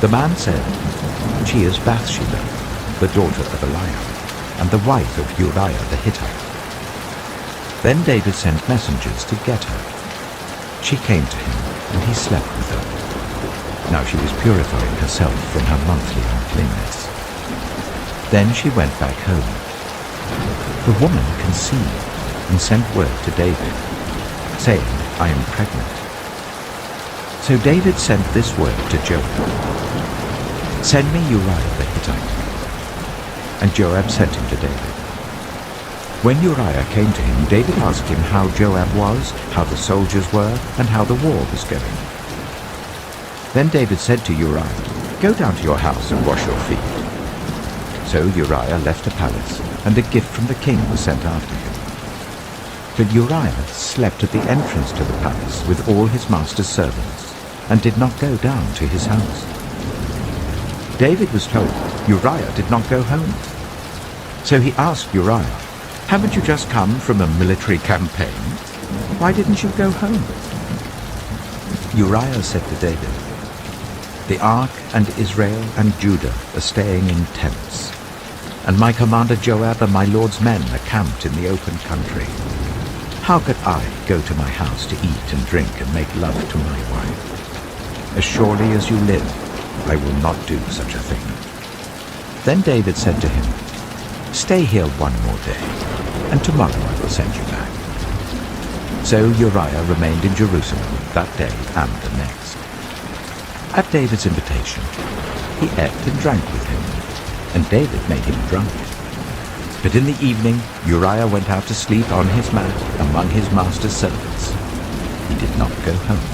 The man said, "She is Bathsheba, the daughter of Eliab, and the wife of Uriah the Hittite." Then David sent messengers to get her. She came to him, and he slept with her. Now she was purifying herself from her monthly uncleanness. Then she went back home. The woman conceived and sent word to David, saying, "I am pregnant." So David sent this word to Joab, "Send me Uriah the Hittite." And Joab sent him to David. When Uriah came to him, David asked him how Joab was, how the soldiers were, and how the war was going. Then David said to Uriah, "Go down to your house and wash your feet." So Uriah left the palace, and a gift from the king was sent after him. But Uriah slept at the entrance to the palace with all his master's servants, and did not go down to his house. David was told Uriah did not go home. So he asked Uriah, "Haven't you just come from a military campaign? Why didn't you go home?" Uriah said to David, "The ark and Israel and Judah are staying in tents, and my commander Joab and my lord's men are camped in the open country. How could I go to my house to eat and drink and make love to my wife? As surely as you live, I will not do such a thing." Then David said to him, "Stay here one more day, and tomorrow I will send you back." So Uriah remained in Jerusalem that day and the next. At David's invitation, he ate and drank with him, and David made him drunk. But in the evening, Uriah went out to sleep on his mat among his master's servants. He did not go home.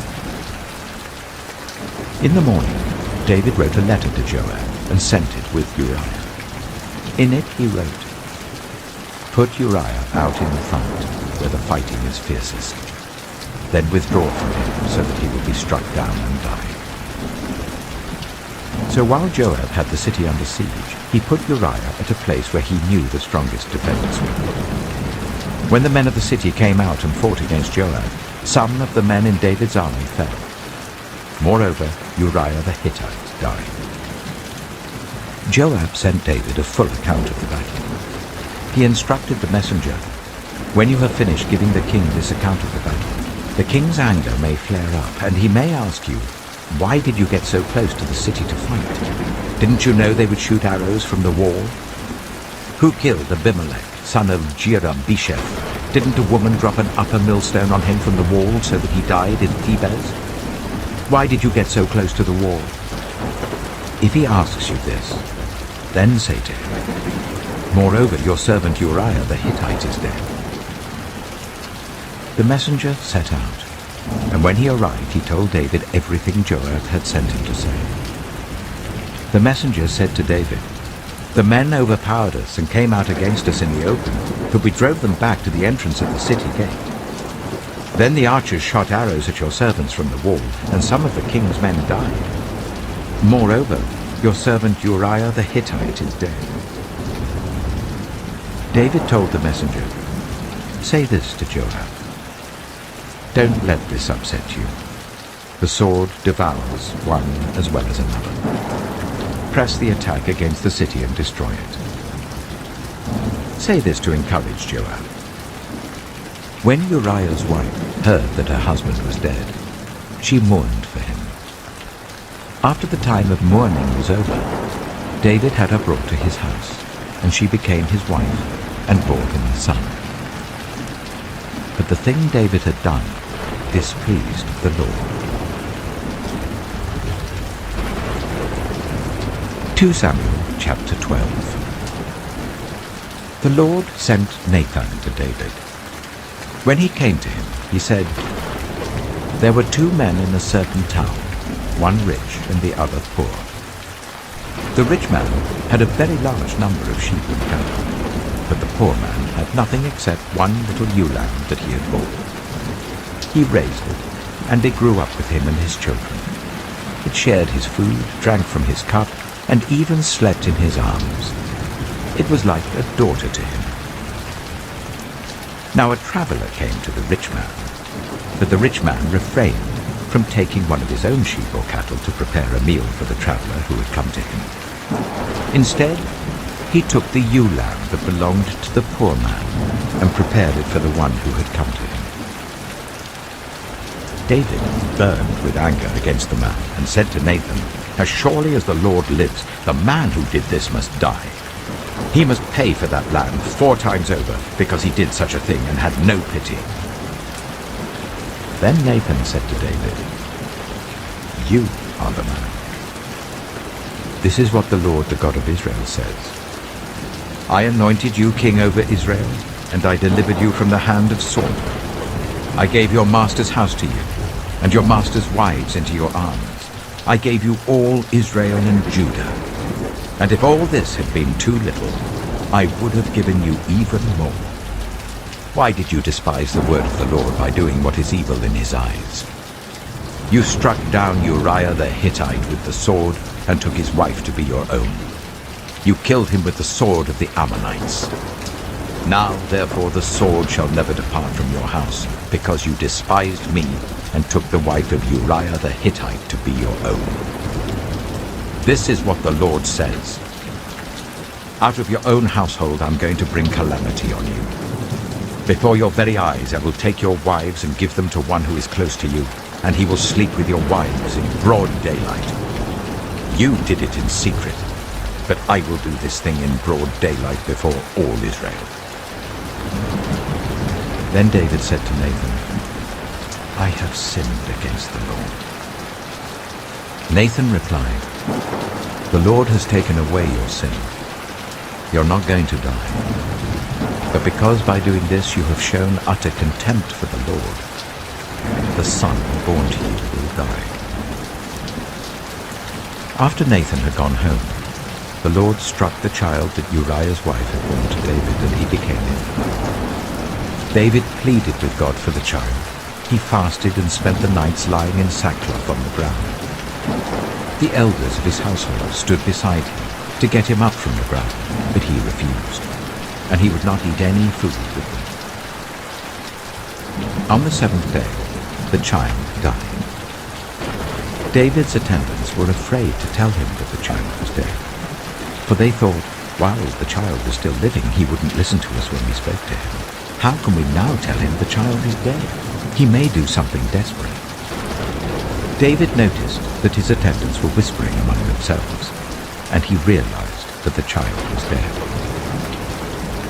In the morning, David wrote a letter to Joab and sent it with Uriah. In it he wrote, "Put Uriah out in the front, where the fighting is fiercest. Then withdraw from him, so that he will be struck down and die." So while Joab had the city under siege, he put Uriah at a place where he knew the strongest defenders were. When the men of the city came out and fought against Joab, some of the men in David's army fell. Moreover, Uriah the Hittite died. Joab sent David a full account of the battle. He instructed the messenger, "When you have finished giving the king this account of the battle, the king's anger may flare up, and he may ask you, 'Why did you get so close to the city to fight?' Didn't you know they would shoot arrows from the wall? Who killed Abimelech, son of Jerubbaal? Didn't a woman drop an upper millstone on him from the wall so that he died in Thebez? Why did you get so close to the wall? If he asks you this, then say to him, moreover, your servant Uriah the Hittite is dead. The messenger set out, and when he arrived, he told David everything Joab had sent him to say. The messenger said to David, the men overpowered us and came out against us in the open, but we drove them back to the entrance of the city gate. Then the archers shot arrows at your servants from the wall, and some of the king's men died. Moreover, your servant Uriah the Hittite is dead. David told the messenger, say this to Joab. Don't let this upset you. The sword devours one as well as another. Press the attack against the city and destroy it. Say this to encourage Joab. When Uriah's wife heard that her husband was dead, she mourned for him. After the time of mourning was over, David had her brought to his house, and she became his wife and bore him a son. But the thing David had done displeased the Lord. 2 Samuel chapter 12. The Lord sent Nathan to David. When he came to him, he said, there were 2 men in a certain town, one rich and the other poor. The rich man had a very large number of sheep and cattle, but the poor man had nothing except one little ewe lamb that he had bought. He raised it, and it grew up with him and his children. It shared his food, drank from his cup, and even slept in his arms. It was like a daughter to him. Now a traveller came to the rich man, but the rich man refrained from taking one of his own sheep or cattle to prepare a meal for the traveller who had come to him. Instead, he took the ewe lamb that belonged to the poor man and prepared it for the one who had come to him. David burned with anger against the man and said to Nathan, as surely as the Lord lives, the man who did this must die. He must pay for that lamb 4 times over, because he did such a thing and had no pity. Then Nathan said to David, you are the man. This is what the Lord, the God of Israel, says. I anointed you king over Israel, and I delivered you from the hand of Saul. I gave your master's house to you, and your master's wives into your arms. I gave you all Israel and Judah. And if all this had been too little, I would have given you even more. Why did you despise the word of the Lord by doing what is evil in his eyes? You struck down Uriah the Hittite with the sword and took his wife to be your own. You killed him with the sword of the Ammonites. Now, therefore, the sword shall never depart from your house, because you despised me and took the wife of Uriah the Hittite to be your own. This is what the Lord says. Out of your own household I'm going to bring calamity on you. Before your very eyes I will take your wives and give them to one who is close to you, and he will sleep with your wives in broad daylight. You did it in secret, but I will do this thing in broad daylight before all Israel. Then David said to Nathan, I have sinned against the Lord. Nathan replied, the Lord has taken away your sin. You're not going to die. But because by doing this you have shown utter contempt for the Lord, the son born to you will die. After Nathan had gone home, the Lord struck the child that Uriah's wife had born to David, and he became ill. David pleaded with God for the child. He fasted and spent the nights lying in sackcloth on the ground. The elders of his household stood beside him to get him up from the ground, but he refused, and he would not eat any food with them. On the 7th day, the child died. David's attendants were afraid to tell him that the child was dead, for they thought, while the child was still living, he wouldn't listen to us when we spoke to him. How can we now tell him the child is dead? He may do something desperate. David noticed that his attendants were whispering among themselves. and he realized that the child was dead.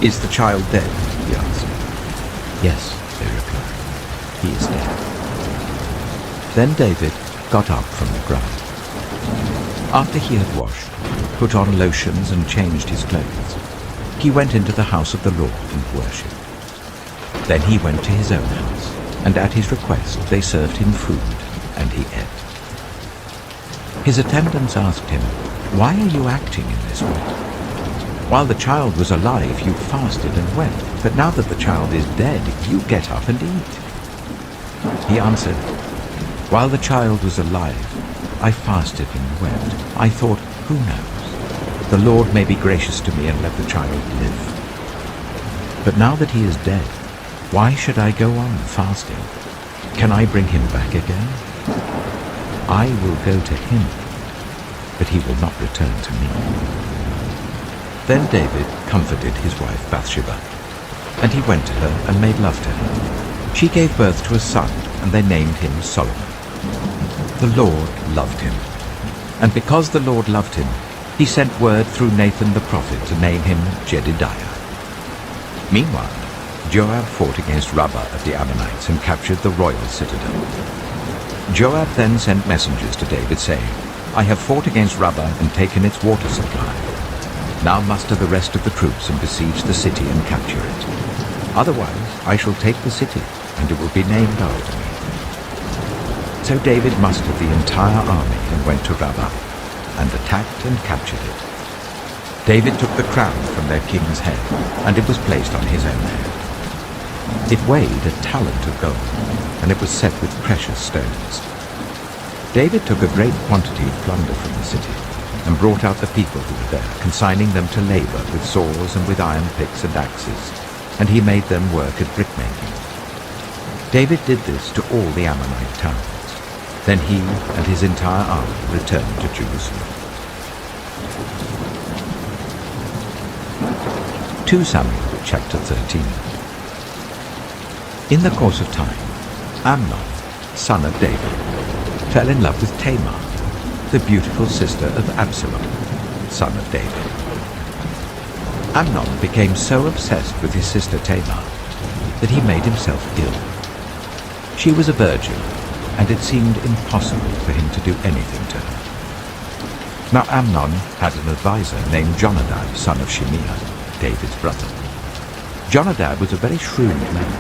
"Is the child dead?" he asked. "Yes," they replied. "He is dead." Then David got up from the ground. After he had washed, put on lotions and changed his clothes, he went into the house of the Lord and worshipped. Then he went to his own house, and at his request they served him food, and he ate. His attendants asked him, "Why are you acting in this way? While the child was alive, you fasted and wept, but now that the child is dead, you get up and eat." He answered, "While the child was alive, I fasted and wept. I thought, who knows? The Lord may be gracious to me and let the child live. But now that he is dead, why should I go on fasting? Can I bring him back again? I will go to him, but he will not return to me." Then David comforted his wife Bathsheba, and he went to her and made love to her. She gave birth to a son, and they named him Solomon. The Lord loved him, and because the Lord loved him, he sent word through Nathan the prophet to name him Jedidiah. Meanwhile, Joab fought against Rabbah of the Ammonites and captured the royal citadel. Joab then sent messengers to David, saying, "I have fought against Rabbah and taken its water supply. Now muster the rest of the troops and besiege the city and capture it. Otherwise I shall take the city, and it will be named after me." So David mustered the entire army and went to Rabbah, and attacked and captured it. David took the crown from their king's head, and it was placed on his own head. It weighed a talent of gold, and it was set with precious stones. David took a great quantity of plunder from the city, and brought out the people who were there, consigning them to labor with saws and with iron picks and axes, and he made them work at brickmaking. David did this to all the Ammonite towns. Then he and his entire army returned to Jerusalem. 2 Samuel chapter 13. In the course of time, Amnon, son of David, fell in love with Tamar, the beautiful sister of Absalom, son of David. Amnon became so obsessed with his sister Tamar that he made himself ill. She was a virgin, and it seemed impossible for him to do anything to her. Now Amnon had an advisor named Jonadab, son of Shimeah, David's brother. Jonadab was a very shrewd man.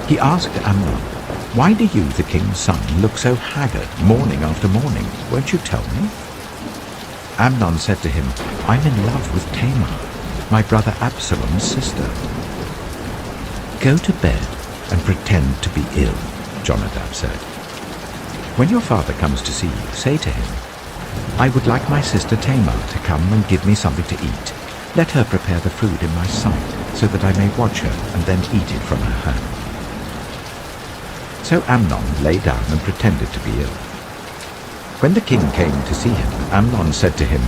He asked Amnon, "Why do you, the king's son, look so haggard morning after morning? Won't you tell me?" Amnon said to him, "I'm in love with Tamar, my brother Absalom's sister." "Go to bed and pretend to be ill," Jonadab said. "When your father comes to see you, say to him, 'I would like my sister Tamar to come and give me something to eat. Let her prepare the food in my sight, so that I may watch her and then eat it from her hand.'" So Amnon lay down and pretended to be ill. When the king came to see him, Amnon said to him,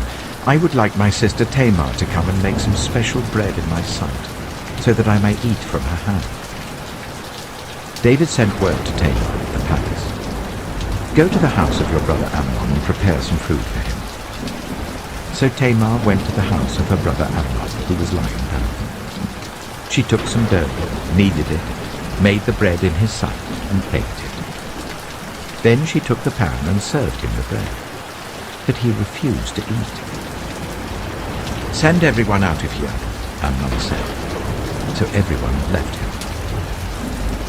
"I would like my sister Tamar to come and make some special bread in my sight, so that I may eat from her hand." David sent word to Tamar at the palace, "Go to the house of your brother Amnon and prepare some food for him." So Tamar went to the house of her brother Amnon, who was lying down. She took some dough, kneaded it, made the bread in his sight, and baked it. Then she took the pan and served him the bread, but he refused to eat. "Send everyone out of here," Amnon said. So everyone left him.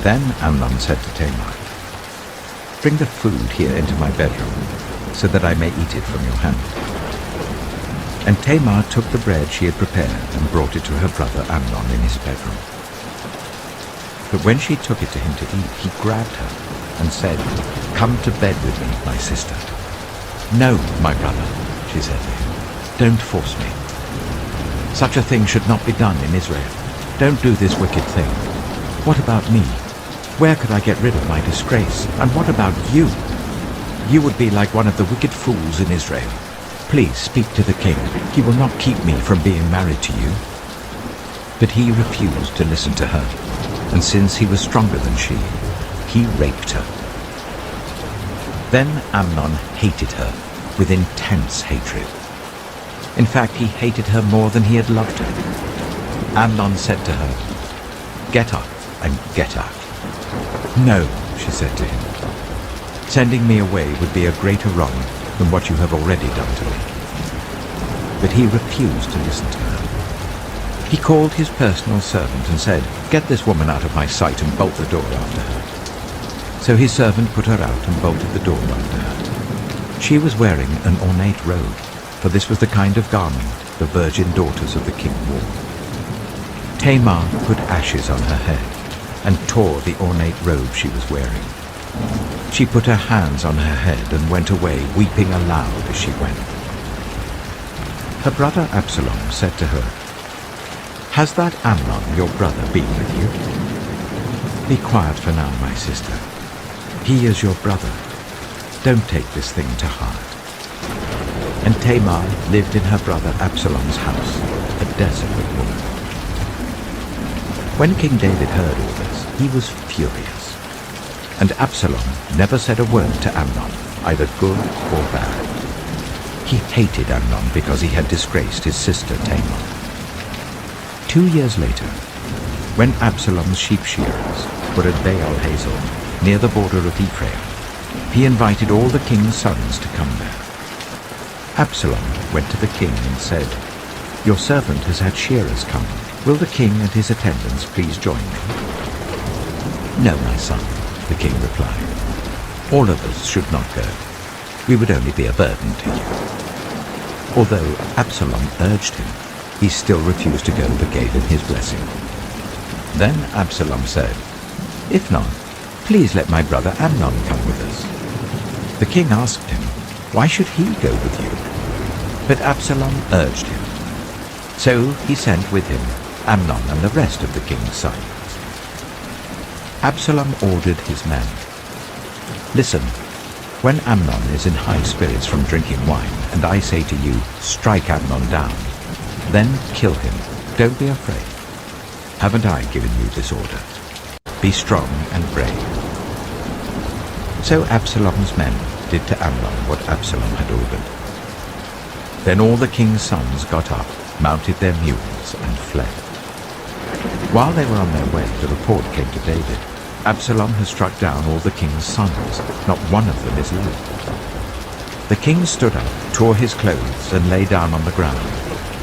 Then Amnon said to Tamar, "Bring the food here into my bedroom, so that I may eat it from your hand." And Tamar took the bread she had prepared and brought it to her brother Amnon in his bedroom. But when she took it to him to eat, he grabbed her and said, "Come to bed with me, my sister." "No, my brother," she said to him, "don't force me. Such a thing should not be done in Israel. Don't do this wicked thing. What about me? Where could I get rid of my disgrace? And what about you? You would be like one of the wicked fools in Israel. Please speak to the king. He will not keep me from being married to you." But he refused to listen to her, and since he was stronger than she, he raped her. Then Amnon hated her with intense hatred. In fact, he hated her more than he had loved her. Amnon said to her, "Get up and get out." "No," she said to him. "Sending me away would be a greater wrong than what you have already done to me." But he refused to listen to her. He called his personal servant and said, "Get this woman out of my sight and bolt the door after her." So his servant put her out and bolted the door after her. She was wearing an ornate robe, for this was the kind of garment the virgin daughters of the king wore. Tamar put ashes on her head and tore the ornate robe she was wearing. She put her hands on her head and went away, weeping aloud as she went. Her brother Absalom said to her, "Has that Amnon, your brother, been with you?" "Be quiet for now, my sister. He is your brother. Don't take this thing to heart." And Tamar lived in her brother Absalom's house, a desolate woman. When King David heard all this, he was furious. And Absalom never said a word to Amnon, either good or bad. He hated Amnon because he had disgraced his sister Tamar. 2 years later, when Absalom's sheep shearers were at Baal Hazor, near the border of Ephraim, he invited all the king's sons to come there. Absalom went to the king and said, "Your servant has had shearers come. Will the king and his attendants please join me?" "No, my son," the king replied. "All of us should not go. We would only be a burden to you." Although Absalom urged him, he still refused to go but gave him his blessing. Then Absalom said, "If not, please let my brother Amnon come with us." The king asked him, "Why should he go with you?" But Absalom urged him. So he sent with him Amnon and the rest of the king's sons. Absalom ordered his men, "Listen, when Amnon is in high spirits from drinking wine, and I say to you, 'Strike Amnon down,' then kill him. Don't be afraid. Haven't I given you this order? Be strong and brave." So Absalom's men did to Amnon what Absalom had ordered. Then all the king's sons got up, mounted their mules, and fled. While they were on their way, the report came to David, "Absalom has struck down all the king's sons. Not one of them is left." The king stood up, tore his clothes, and lay down on the ground,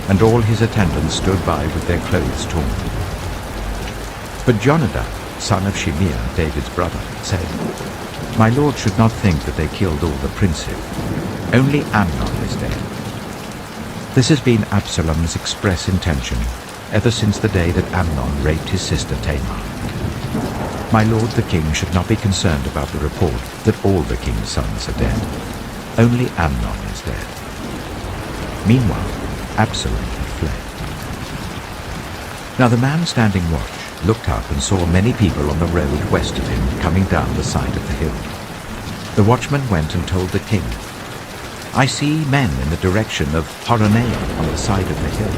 and all his attendants stood by with their clothes torn. But Jonadab, son of Shimeah, David's brother, said, "My lord should not think that they killed all the princes. Only Amnon is dead." This has been Absalom's express intention ever since the day that Amnon raped his sister Tamar. My lord the king should not be concerned about the report that all the king's sons are dead. Only Amnon is dead. Meanwhile, Absalom had fled. Now the man standing watch looked up and saw many people on the road west of him coming down the side of the hill. The watchman went and told the king, "I see men in the direction of Horonaim on the side of the hill."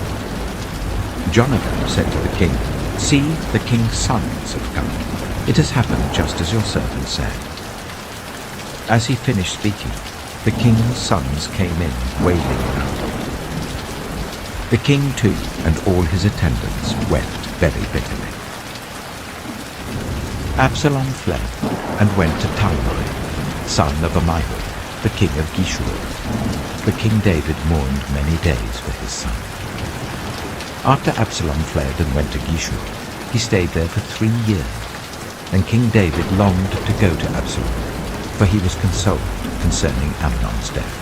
Jonadab said to the king, "See, the king's sons have come. It has happened just as your servant said." As he finished speaking, the king's sons came in, wailing around him. The king too and all his attendants wept very bitterly. Absalom fled and went to Talmai, son of Amihud, the king of Geshur. But King David mourned many days for his son. After Absalom fled and went to Geshur, he stayed there for 3 years. And King David longed to go to Absalom, for he was consoled concerning Amnon's death.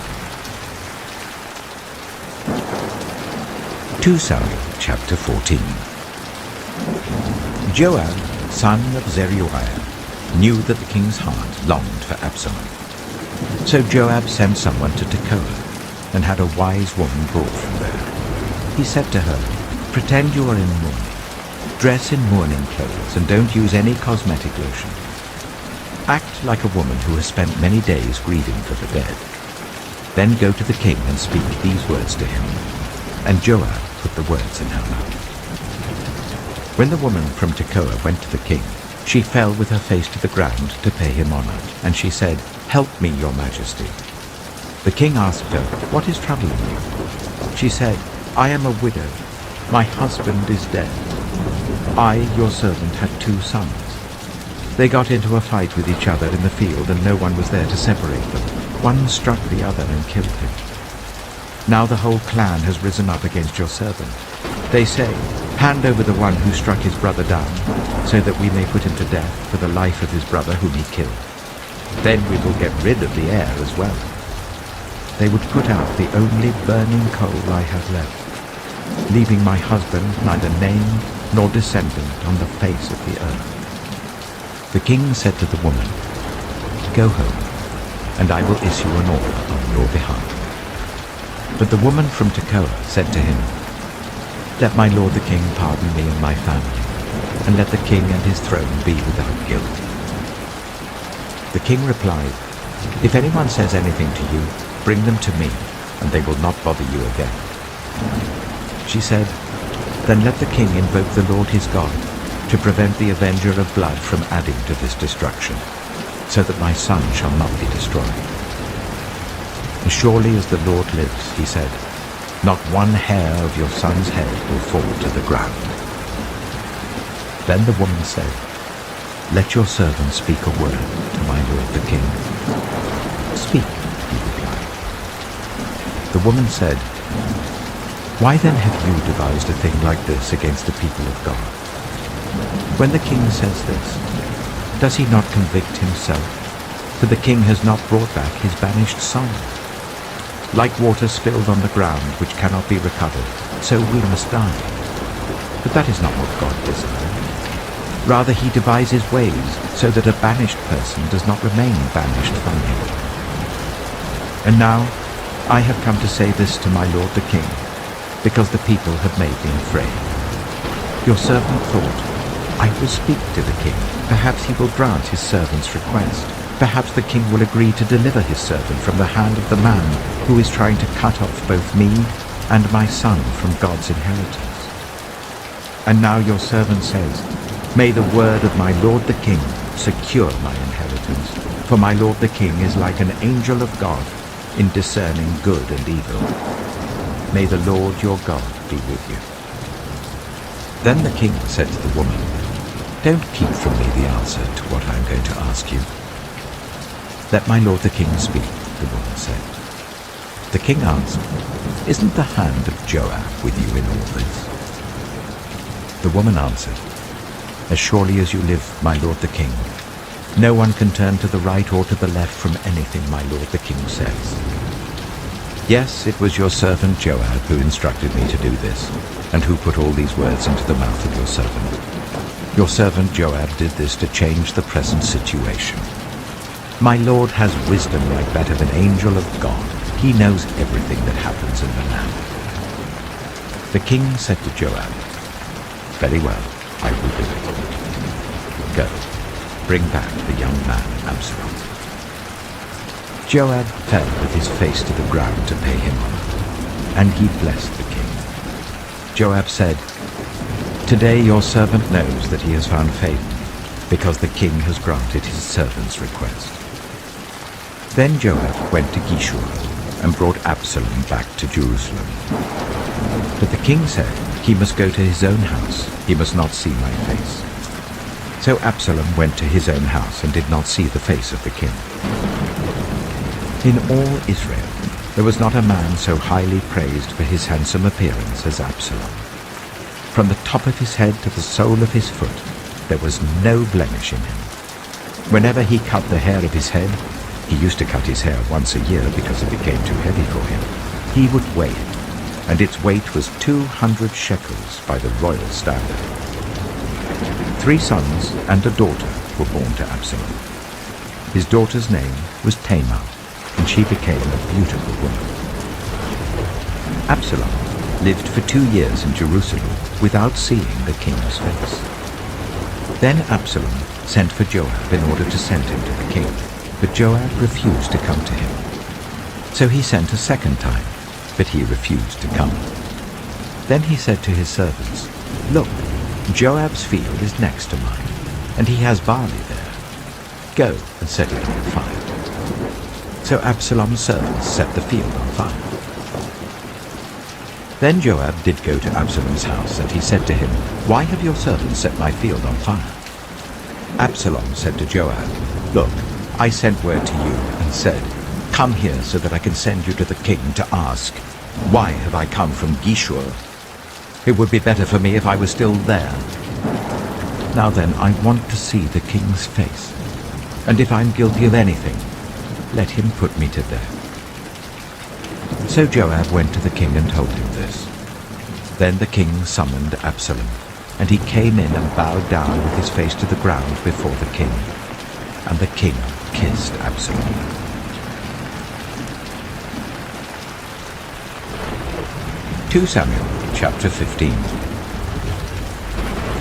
2 Samuel chapter 14. Joab, son of Zeruiah, knew that the king's heart longed for Absalom. So Joab sent someone to Tekoa, and had a wise woman brought from there. He said to her, "Pretend you are in mourning. Dress in mourning clothes and don't use any cosmetic lotion. Act like a woman who has spent many days grieving for the dead. Then go to the king and speak these words to him." And Joab put the words in her mouth. When the woman from Tekoa went to the king, she fell with her face to the ground to pay him honor, and she said, "Help me, your majesty." The king asked her, "What is troubling you?" She said, "I am a widow. My husband is dead. I, your servant, had 2 sons. They got into a fight with each other in the field, and no one was there to separate them. One struck the other and killed him. Now the whole clan has risen up against your servant. They say, 'Hand over the one who struck his brother down, so that we may put him to death for the life of his brother whom he killed. Then we will get rid of the heir as well.' They would put out the only burning coal I have left, leaving my husband neither name nor descendant on the face of the earth." The king said to the woman, "Go home, and I will issue an order on your behalf." But the woman from Tekoa said to him, "Let my lord the king pardon me and my family, and let the king and his throne be without guilt." The king replied, "If anyone says anything to you, bring them to me, and they will not bother you again." She said, "Then let the king invoke the Lord his God to prevent the avenger of blood from adding to this destruction, so that my son shall not be destroyed. As surely as the Lord lives," he said, "not one hair of your son's head will fall to the ground." Then the woman said, "Let your servant speak a word to my lord the king." "Speak," he replied. The woman said, "Why then have you devised a thing like this against the people of God? When the king says this, does he not convict himself? For the king has not brought back his banished son. Like water spilled on the ground, which cannot be recovered, so we must die. But that is not what God desires. Rather he devises ways so that a banished person does not remain banished from him. And now I have come to say this to my lord the king, because the people have made me afraid. Your servant thought, 'I will speak to the king. Perhaps he will grant his servant's request. Perhaps the king will agree to deliver his servant from the hand of the man who is trying to cut off both me and my son from God's inheritance.' And now your servant says, 'May the word of my lord the king secure my inheritance, for my lord the king is like an angel of God in discerning good and evil. May the Lord your God be with you.'" Then the king said to the woman, "Don't keep from me the answer to what I am going to ask you." "Let my lord the king speak," the woman said. The king answered, "Isn't the hand of Joab with you in all this?" The woman answered, "As surely as you live, my lord the king, no one can turn to the right or to the left from anything my lord the king says. Yes, it was your servant Joab who instructed me to do this, and who put all these words into the mouth of your servant. Your servant Joab did this to change the present situation. My lord has wisdom like that of an angel of God. He knows everything that happens in the land." The king said to Joab, "Very well, I will do it. Go, bring back the young man Absalom." Joab fell with his face to the ground to pay him honor, and he blessed the king. Joab said, "Today your servant knows that he has found favor, because the king has granted his servant's request." Then Joab went to Geshur and brought Absalom back to Jerusalem. But the king said, "He must go to his own house. He must not see my face." So Absalom went to his own house and did not see the face of the king. In all Israel, there was not a man so highly praised for his handsome appearance as Absalom. From the top of his head to the sole of his foot, there was no blemish in him. Whenever he cut the hair of his head, he used to cut his hair once a year because it became too heavy for him, he would weigh it, and its weight was 200 shekels by the royal standard. 3 sons and a daughter were born to Absalom. His daughter's name was Tamar, and she became a beautiful woman. Absalom lived for 2 years in Jerusalem without seeing the king's face. Then Absalom sent for Joab in order to send him to the king, but Joab refused to come to him. So he sent a second time, but he refused to come. Then he said to his servants, "Look, Joab's field is next to mine, and he has barley there. Go and set it on fire." So Absalom's servants set the field on fire. Then Joab did go to Absalom's house, and he said to him, "Why have your servants set my field on fire?" Absalom said to Joab, "Look, I sent word to you and said, 'Come here so that I can send you to the king to ask, why have I come from Geshur? It would be better for me if I was still there. Now then, I want to see the king's face, and if I'm guilty of anything, let him put me to death.'" So Joab went to the king and told him this. Then the king summoned Absalom, and he came in and bowed down with his face to the ground before the king. And the king kissed Absalom. 2 Samuel chapter 15.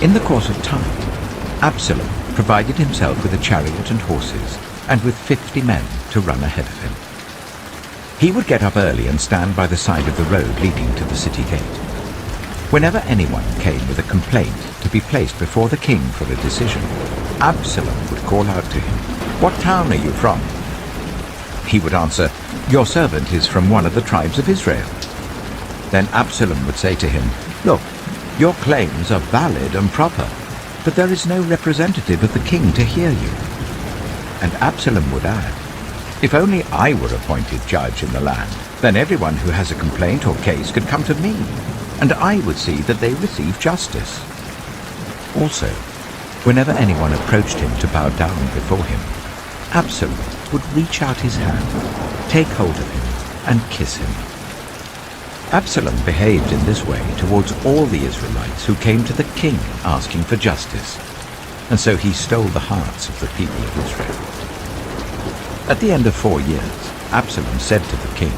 In the course of time, Absalom provided himself with a chariot and horses, and with 50 men to run ahead of him. He would get up early and stand by the side of the road leading to the city gate. Whenever anyone came with a complaint to be placed before the king for a decision, Absalom would call out to him, "What town are you from?" He would answer, "Your servant is from one of the tribes of Israel." Then Absalom would say to him, "Look, your claims are valid and proper, but there is no representative of the king to hear you." And Absalom would add, "If only I were appointed judge in the land, then everyone who has a complaint or case could come to me, and I would see that they receive justice." Also, whenever anyone approached him to bow down before him, Absalom would reach out his hand, take hold of him, and kiss him. Absalom behaved in this way towards all the Israelites who came to the king asking for justice, and so he stole the hearts of the people of Israel. At the end of 4 years, Absalom said to the king,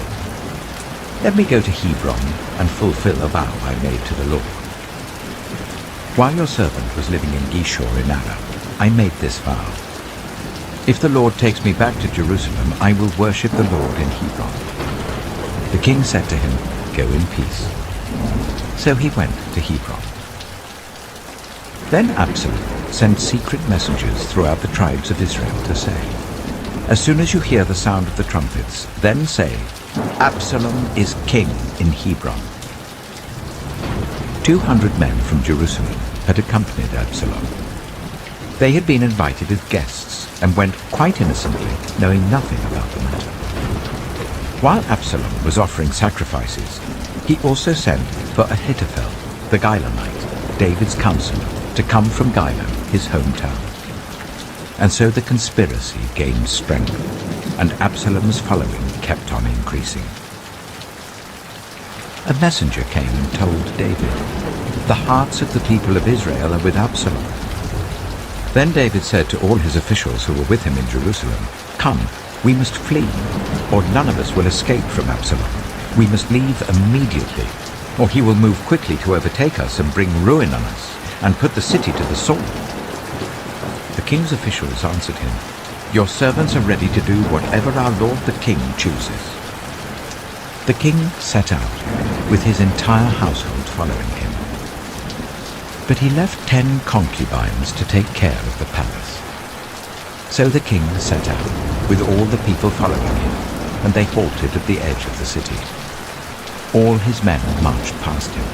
"Let me go to Hebron and fulfill a vow I made to the Lord. While your servant was living in Geshur in Aram, I made this vow. If the Lord takes me back to Jerusalem, I will worship the Lord in Hebron." The king said to him, "Go in peace." So he went to Hebron. Then Absalom sent secret messengers throughout the tribes of Israel to say, "As soon as you hear the sound of the trumpets, then say, 'Absalom is king in Hebron.'" 200 men from Jerusalem had accompanied Absalom. They had been invited as guests and went quite innocently, knowing nothing about the matter. While Absalom was offering sacrifices, he also sent for Ahithophel, the Gilonite, David's counselor, to come from Gilo, his hometown. And so the conspiracy gained strength, and Absalom's following kept on increasing. A messenger came and told David, "The hearts of the people of Israel are with Absalom." Then David said to all his officials who were with him in Jerusalem, "Come, we must flee, or none of us will escape from Absalom. We must leave immediately, or he will move quickly to overtake us and bring ruin on us, and put the city to the sword." The king's officials answered him, "Your servants are ready to do whatever our lord the king chooses." The king set out, with his entire household following him. But he left 10 concubines to take care of the palace. So the king set out, with all the people following him, and they halted at the edge of the city. All his men marched past him,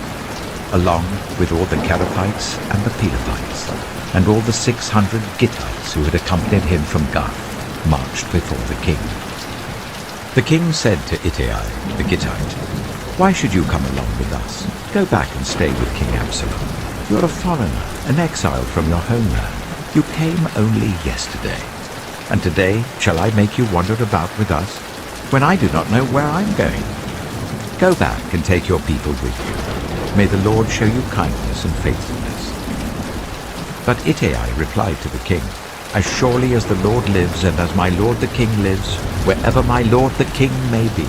along with all the Kerethites and the Pelethites, and all the 600 Gittites who had accompanied him from Gath marched before the king. The king said to Ittai the Gittite, "Why should you come along with us? Go back and stay with King Absalom. You're a foreigner, an exile from your homeland. You came only yesterday, and today shall I make you wander about with us, when I do not know where I'm going? Go back and take your people with you. May the Lord show you kindness and faithfulness." But Ittai replied to the king, "As surely as the Lord lives, and as my lord the king lives, wherever my lord the king may be,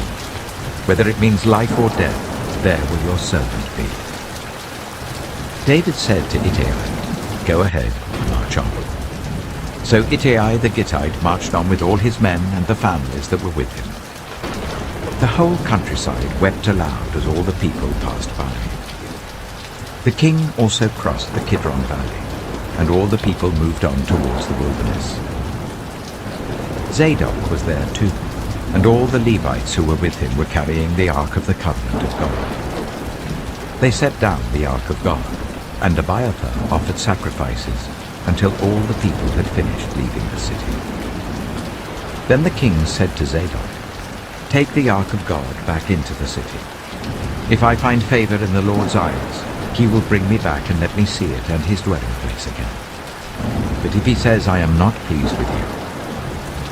whether it means life or death, there will your servant be." David said to Ittai, "Go ahead, march on." So Ittai the Gittite marched on with all his men and the families that were with him. The whole countryside wept aloud as all the people passed by. The king also crossed the Kidron Valley, and all the people moved on towards the wilderness. Zadok was there too, and all the Levites who were with him were carrying the Ark of the Covenant of God. They set down the ark of God, and Abiathar offered sacrifices until all the people had finished leaving the city. Then the king said to Zadok, "Take the ark of God back into the city. If I find favor in the Lord's eyes, he will bring me back and let me see it and his dwelling place again. But if he says, I am not pleased with you,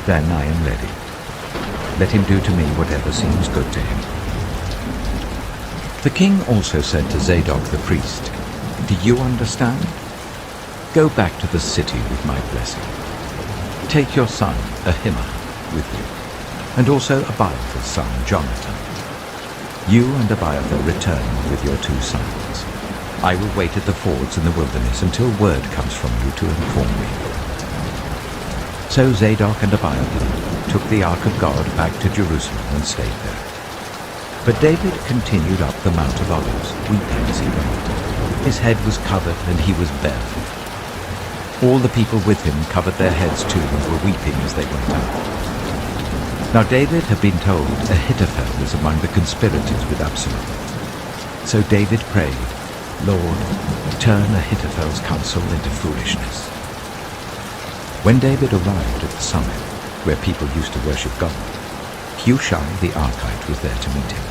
then I am ready. Let him do to me whatever seems good to him." The king also said to Zadok the priest, "Do you understand? Go back to the city with my blessing. Take your son Ahimaaz with you, and also Abiathar's son Jonathan. You and Abiathar return with your 2 sons. I will wait at the fords in the wilderness until word comes from you to inform me." So Zadok and Abiathar took the ark of God back to Jerusalem and stayed there. But David continued up the Mount of Olives, weeping as he went. His head was covered and he was barefoot. All the people with him covered their heads too and were weeping as they went out. Now David had been told Ahithophel was among the conspirators with Absalom. So David prayed, "Lord, turn Ahithophel's counsel into foolishness." When David arrived at the summit, where people used to worship God, Hushai the Archite was there to meet him,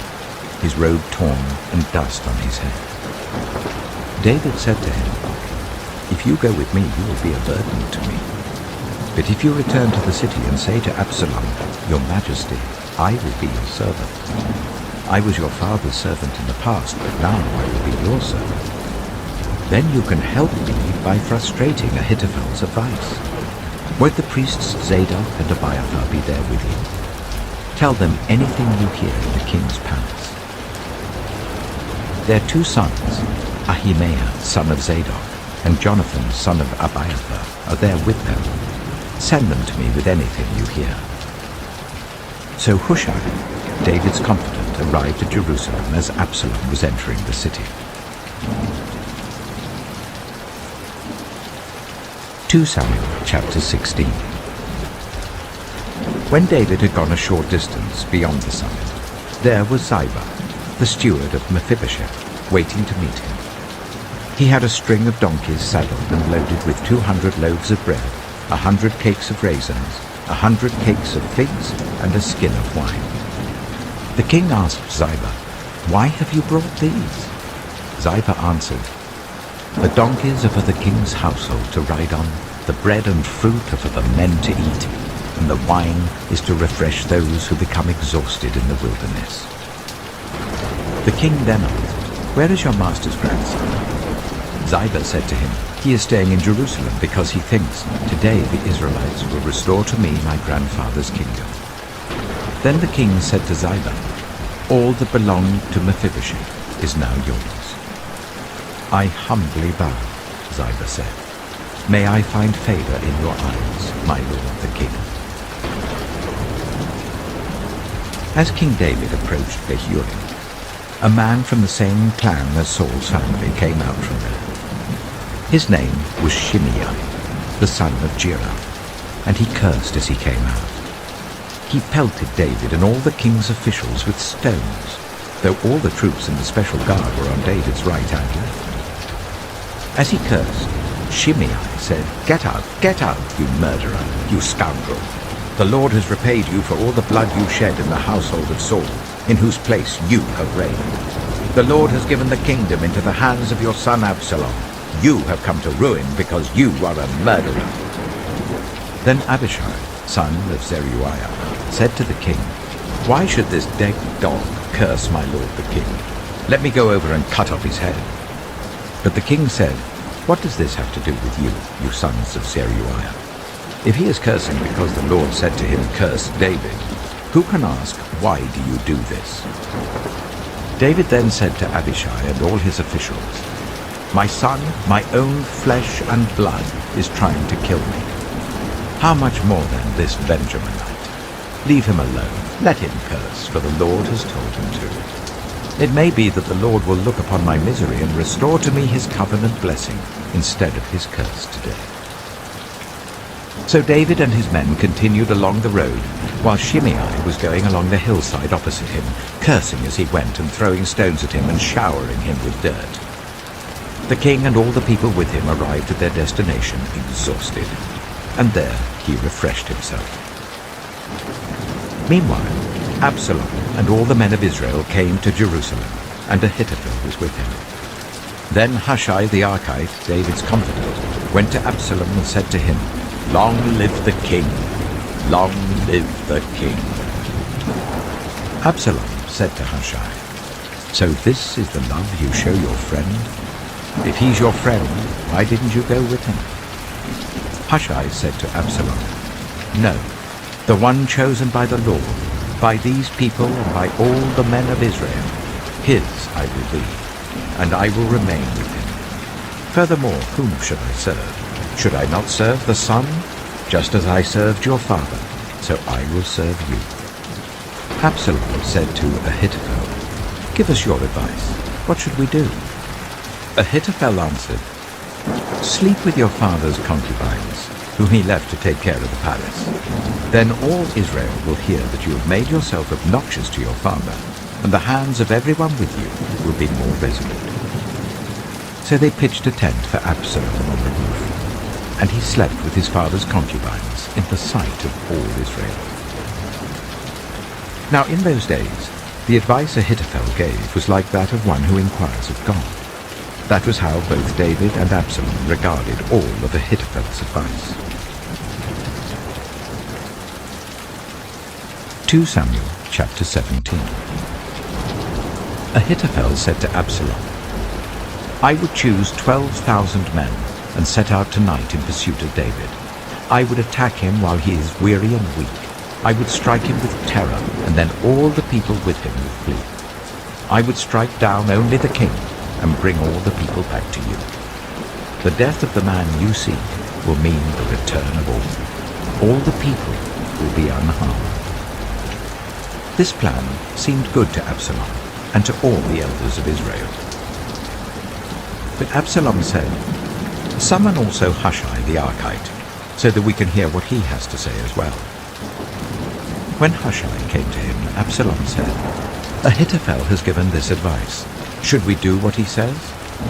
his robe torn and dust on his head. David said to him, "If you go with me, you will be a burden to me. But if you return to the city and say to Absalom, 'Your Majesty, I will be your servant. I was your father's servant in the past, but now I will be your servant,' then you can help me by frustrating Ahithophel's advice. Won't the priests Zadok and Abiathar be there with you? Tell them anything you hear in the king's palace." Their 2 sons, Ahimaaz son of Zadok and Jonathan son of Abiathar, are there with them. Send them to me with anything you hear." So Hushai, David's confidant, arrived at Jerusalem as Absalom was entering the city. 2 Samuel chapter 16. When David had gone a short distance beyond the summit, there was Ziba, the steward of Mephibosheth, waiting to meet him. He had a string of donkeys saddled and loaded with 200 loaves of bread, 100 cakes of raisins, 100 cakes of figs, and a skin of wine. The king asked Ziba, "Why have you brought these?" Ziba answered, "The donkeys are for the king's household to ride on, the bread and fruit are for the men to eat, and the wine is to refresh those who become exhausted in the wilderness." The king then asked, "Where is your master's grandson?" Ziba said to him, "He is staying in Jerusalem because he thinks, 'Today the Israelites will restore to me my grandfather's kingdom.'" Then the king said to Ziba, "All that belonged to Mephibosheth is now yours." "I humbly bow," Ziba said. "May I find favor in your eyes, my lord the king." As King David approached Behurim, a man from the same clan as Saul's family came out from there. His name was Shimei, the son of Gera, and he cursed as he came out. He pelted David and all the king's officials with stones, though all the troops in the special guard were on David's right and left. As he cursed, Shimei said, get out, you murderer, you scoundrel. The Lord has repaid you for all the blood you shed in the household of Saul, in whose place you have reigned. The Lord has given the kingdom into the hands of your son Absalom. You have come to ruin because you are a murderer." Then Abishai, son of Zeruiah, said to the king, "Why should this dead dog curse my lord the king? Let me go over and cut off his head." But the king said, "What does this have to do with you, you sons of Zeruiah? If he is cursing because the Lord said to him, 'Curse David,' who can ask, 'Why do you do this?'" David then said to Abishai and all his officials, "My son, my own flesh and blood, is trying to kill me. How much more then this Benjaminite? Leave him alone. Let him curse, for the Lord has told him to. It may be that the Lord will look upon my misery and restore to me his covenant blessing instead of his curse today." So David and his men continued along the road, while Shimei was going along the hillside opposite him, cursing as he went and throwing stones at him and showering him with dirt. The king and all the people with him arrived at their destination exhausted, and there he refreshed himself. Meanwhile, Absalom and all the men of Israel came to Jerusalem, and Ahithophel was with him. Then Hushai the Archite, David's confidant, went to Absalom and said to him, "Long live the king! Long live the king!" Absalom said to Hushai, "So this is the love you show your friend? If he's your friend, why didn't you go with him?" Hushai said to Absalom, "No, the one chosen by the Lord, by these people and by all the men of Israel, his I will be, and I will remain with him. Furthermore, whom should I serve? Should I not serve the son? Just as I served your father, so I will serve you." Absalom said to Ahithophel, "Give us your advice. What should we do?" Ahithophel answered, "Sleep with your father's concubines, whom he left to take care of the palace. Then all Israel will hear that you have made yourself obnoxious to your father, and the hands of everyone with you will be more resolute." So they pitched a tent for Absalom on the roof, and he slept with his father's concubines in the sight of all Israel. Now in those days, the advice Ahithophel gave was like that of one who inquires of God. That was how both David and Absalom regarded all of Ahithophel's advice. 2 Samuel chapter 17. Ahithophel said to Absalom, "I would choose 12,000 men and set out tonight in pursuit of David. I would attack him while he is weary and weak. I would strike him with terror, and then all the people with him would flee. I would strike down only the king and bring all the people back to you. The death of the man you seek will mean the return of all. All the people will be unharmed." This plan seemed good to Absalom and to all the elders of Israel. But Absalom said, "Summon also Hushai the Archite, so that we can hear what he has to say as well." When Hushai came to him, Absalom said, "Ahithophel has given this advice. Should we do what he says?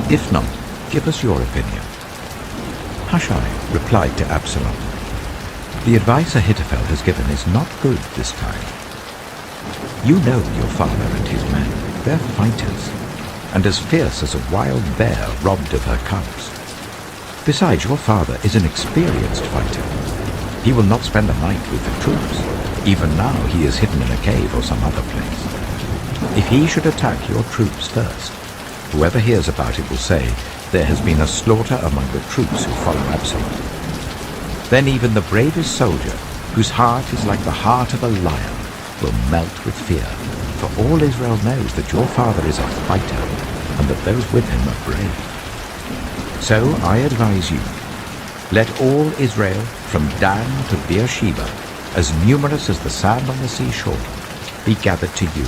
If not, give us your opinion." Hushai replied to Absalom, "The advice Ahithophel has given is not good this time. You know your father and his men. They're fighters, and as fierce as a wild bear robbed of her cubs. Besides, your father is an experienced fighter. He will not spend the night with the troops. Even now he is hidden in a cave or some other place. If he should attack your troops first, whoever hears about it will say, 'There has been a slaughter among the troops who follow Absalom.' Then even the bravest soldier, whose heart is like the heart of a lion, will melt with fear, for all Israel knows that your father is a fighter, and that those with him are brave. So I advise you, let all Israel, from Dan to Beersheba, as numerous as the sand on the seashore, be gathered to you,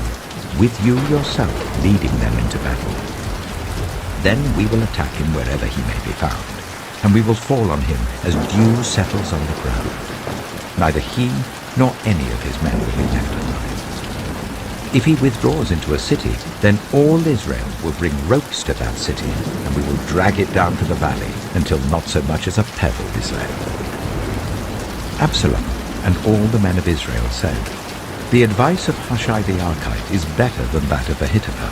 with you yourself leading them into battle. Then we will attack him wherever he may be found, and we will fall on him as dew settles on the ground. Neither he nor any of his men will be left alive. If he withdraws into a city, then all Israel will bring ropes to that city, and we will drag it down to the valley until not so much as a pebble is left." Absalom and all the men of Israel said, "The advice of Hushai the Archite is better than that of Ahithophel."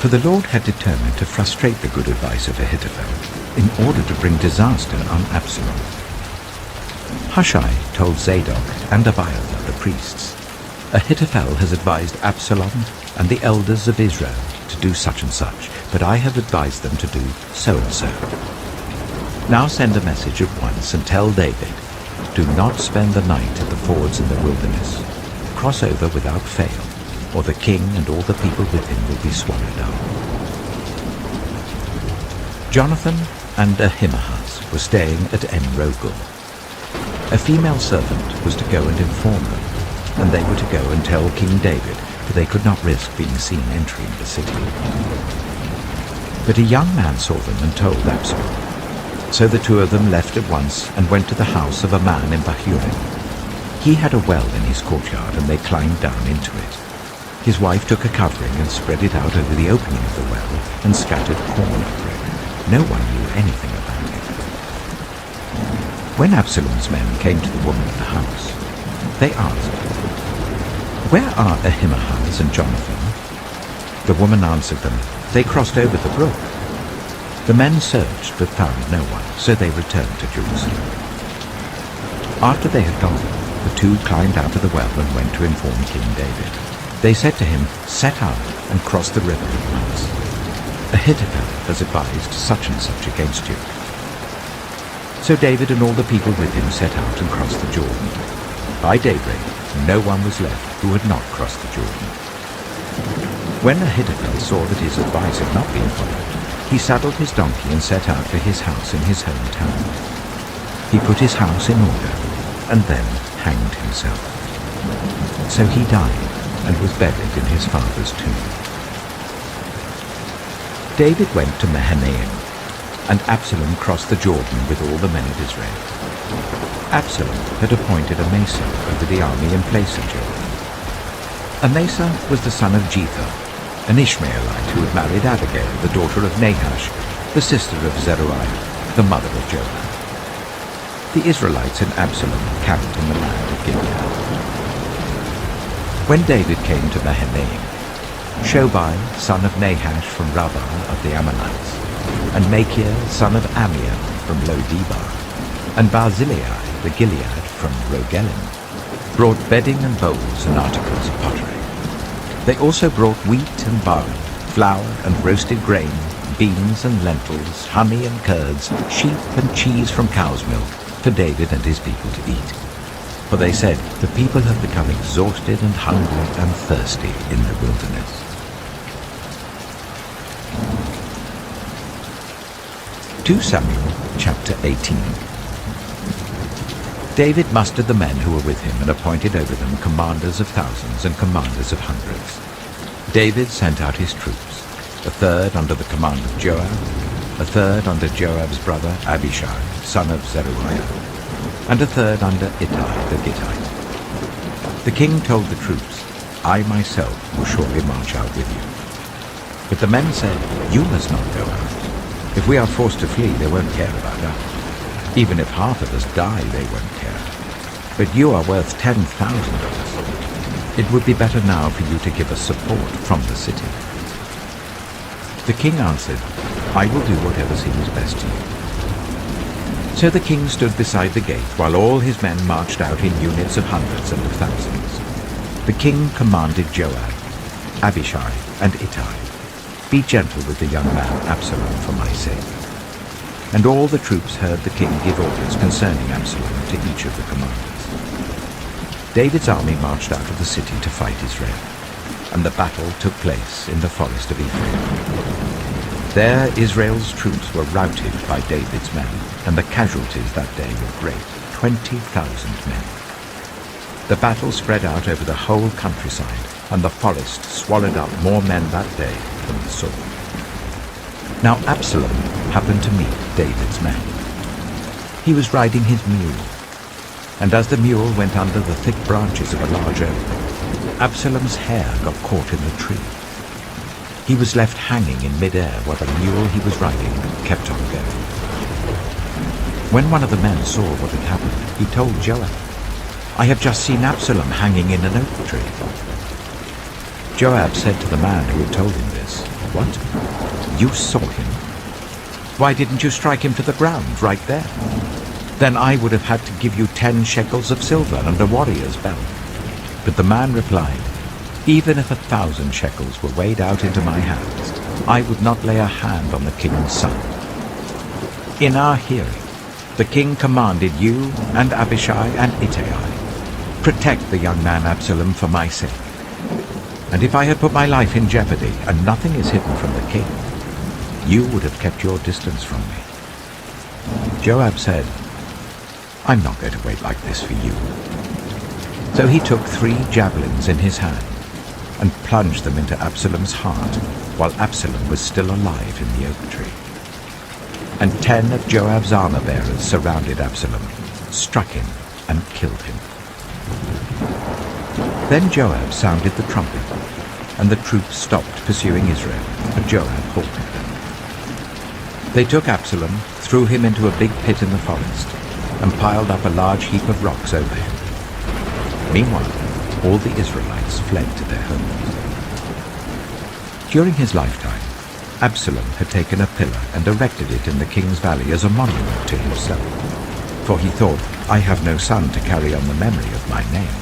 For the Lord had determined to frustrate the good advice of Ahithophel in order to bring disaster on Absalom. Hushai told Zadok and Abiathar the priests, "Ahithophel has advised Absalom and the elders of Israel to do such and such, but I have advised them to do so and so. Now send a message at once and tell David, 'Do not spend the night at the fords in the wilderness. Cross over without fail, or the king and all the people with him will be swallowed up.'" Jonathan and Ahimaaz were staying at En-Rogel. A female servant was to go and inform them, and they were to go and tell King David, for they could not risk being seen entering the city. But a young man saw them and told Absalom. So the two of them left at once and went to the house of a man in Bahurim. He had a well in his courtyard, and they climbed down into it. His wife took a covering and spread it out over the opening of the well and scattered corn over it. No one knew anything about it. When Absalom's men came to the woman of the house, they asked, "Where are Ahimaaz and Jonathan?" The woman answered them, "They crossed over the brook." The men searched but found no one, so they returned to Jerusalem. After they had gone, the two climbed out of the well and went to inform King David. They said to him, "Set out and cross the river at once. Ahithophel has advised such and such against you." So David and all the people with him set out and crossed the Jordan. By daybreak, no one was left who had not crossed the Jordan. When Ahithophel saw that his advice had not been followed, he saddled his donkey and set out for his house in his hometown. He put his house in order and then hanged himself. So he died and was buried in his father's tomb. David went to Mahanaim, and Absalom crossed the Jordan with all the men of Israel. Absalom had appointed Amasa over the army in place of Joab. Amasa was the son of Jether, an Ishmaelite who had married Abigail, the daughter of Nahash, the sister of Zeruiah, the mother of Joab. The Israelites and Absalom camped in the land of Gilead. When David came to Mahanaim, Shobai, son of Nahash from Rabbah of the Ammonites, and Machir, son of Amiel from Lo-debar, and Barzillai the Gilead from Rogelim, brought bedding and bowls and articles of pottery. They also brought wheat and barley, flour and roasted grain, beans and lentils, honey and curds, sheep and cheese from cow's milk, for David and his people to eat. For they said, "The people have become exhausted and hungry and thirsty in the wilderness." 2 Samuel chapter 18. David mustered the men who were with him and appointed over them commanders of thousands and commanders of hundreds. David sent out his troops, a third under the command of Joab, a third under Joab's brother Abishai, son of Zeruiah, and a third under Ittai the Gittite. The king told the troops, "I myself will surely march out with you." But the men said, "You must not go out. If we are forced to flee, they won't care about us. Even if half of us die, they won't care. But you are worth 10,000 of us. It would be better now for you to give us support from the city." The king answered, "I will do whatever seems best to you." So the king stood beside the gate while all his men marched out in units of hundreds and of thousands. The king commanded Joab, Abishai, and Ittai, "Be gentle with the young man Absalom for my sake." And all the troops heard the king give orders concerning Absalom to each of the commanders. David's army marched out of the city to fight Israel, and the battle took place in the forest of Ephraim. There Israel's troops were routed by David's men, and the casualties that day were great, 20,000 men. The battle spread out over the whole countryside, and the forest swallowed up more men that day than the sword. Now Absalom happened to meet David's men. He was riding his mule, and as the mule went under the thick branches of a large oak, Absalom's hair got caught in the tree. He was left hanging in mid-air while the mule he was riding kept on going. When one of the men saw what had happened, he told Joab, "I have just seen Absalom hanging in an oak tree." Joab said to the man who had told him this, "What? You saw him? Why didn't you strike him to the ground right there? Then I would have had to give you 10 shekels of silver and a warrior's belt." But the man replied, "Even if 1,000 shekels were weighed out into my hands, I would not lay a hand on the king's son. In our hearing, the king commanded you and Abishai and Ittai, protect the young man Absalom for my sake. And if I had put my life in jeopardy and nothing is hidden from the king, you would have kept your distance from me." Joab said, "I'm not going to wait like this for you." So he took 3 javelins in his hand and plunged them into Absalom's heart while Absalom was still alive in the oak tree. and 10 of Joab's armor-bearers surrounded Absalom, struck him, and killed him. Then Joab sounded the trumpet, and the troops stopped pursuing Israel, but Joab halted them. They took Absalom, threw him into a big pit in the forest, and piled up a large heap of rocks over him. Meanwhile, all the Israelites fled to their homes. During his lifetime, Absalom had taken a pillar and erected it in the king's valley as a monument to himself, for he thought, "I have no son to carry on the memory of my name."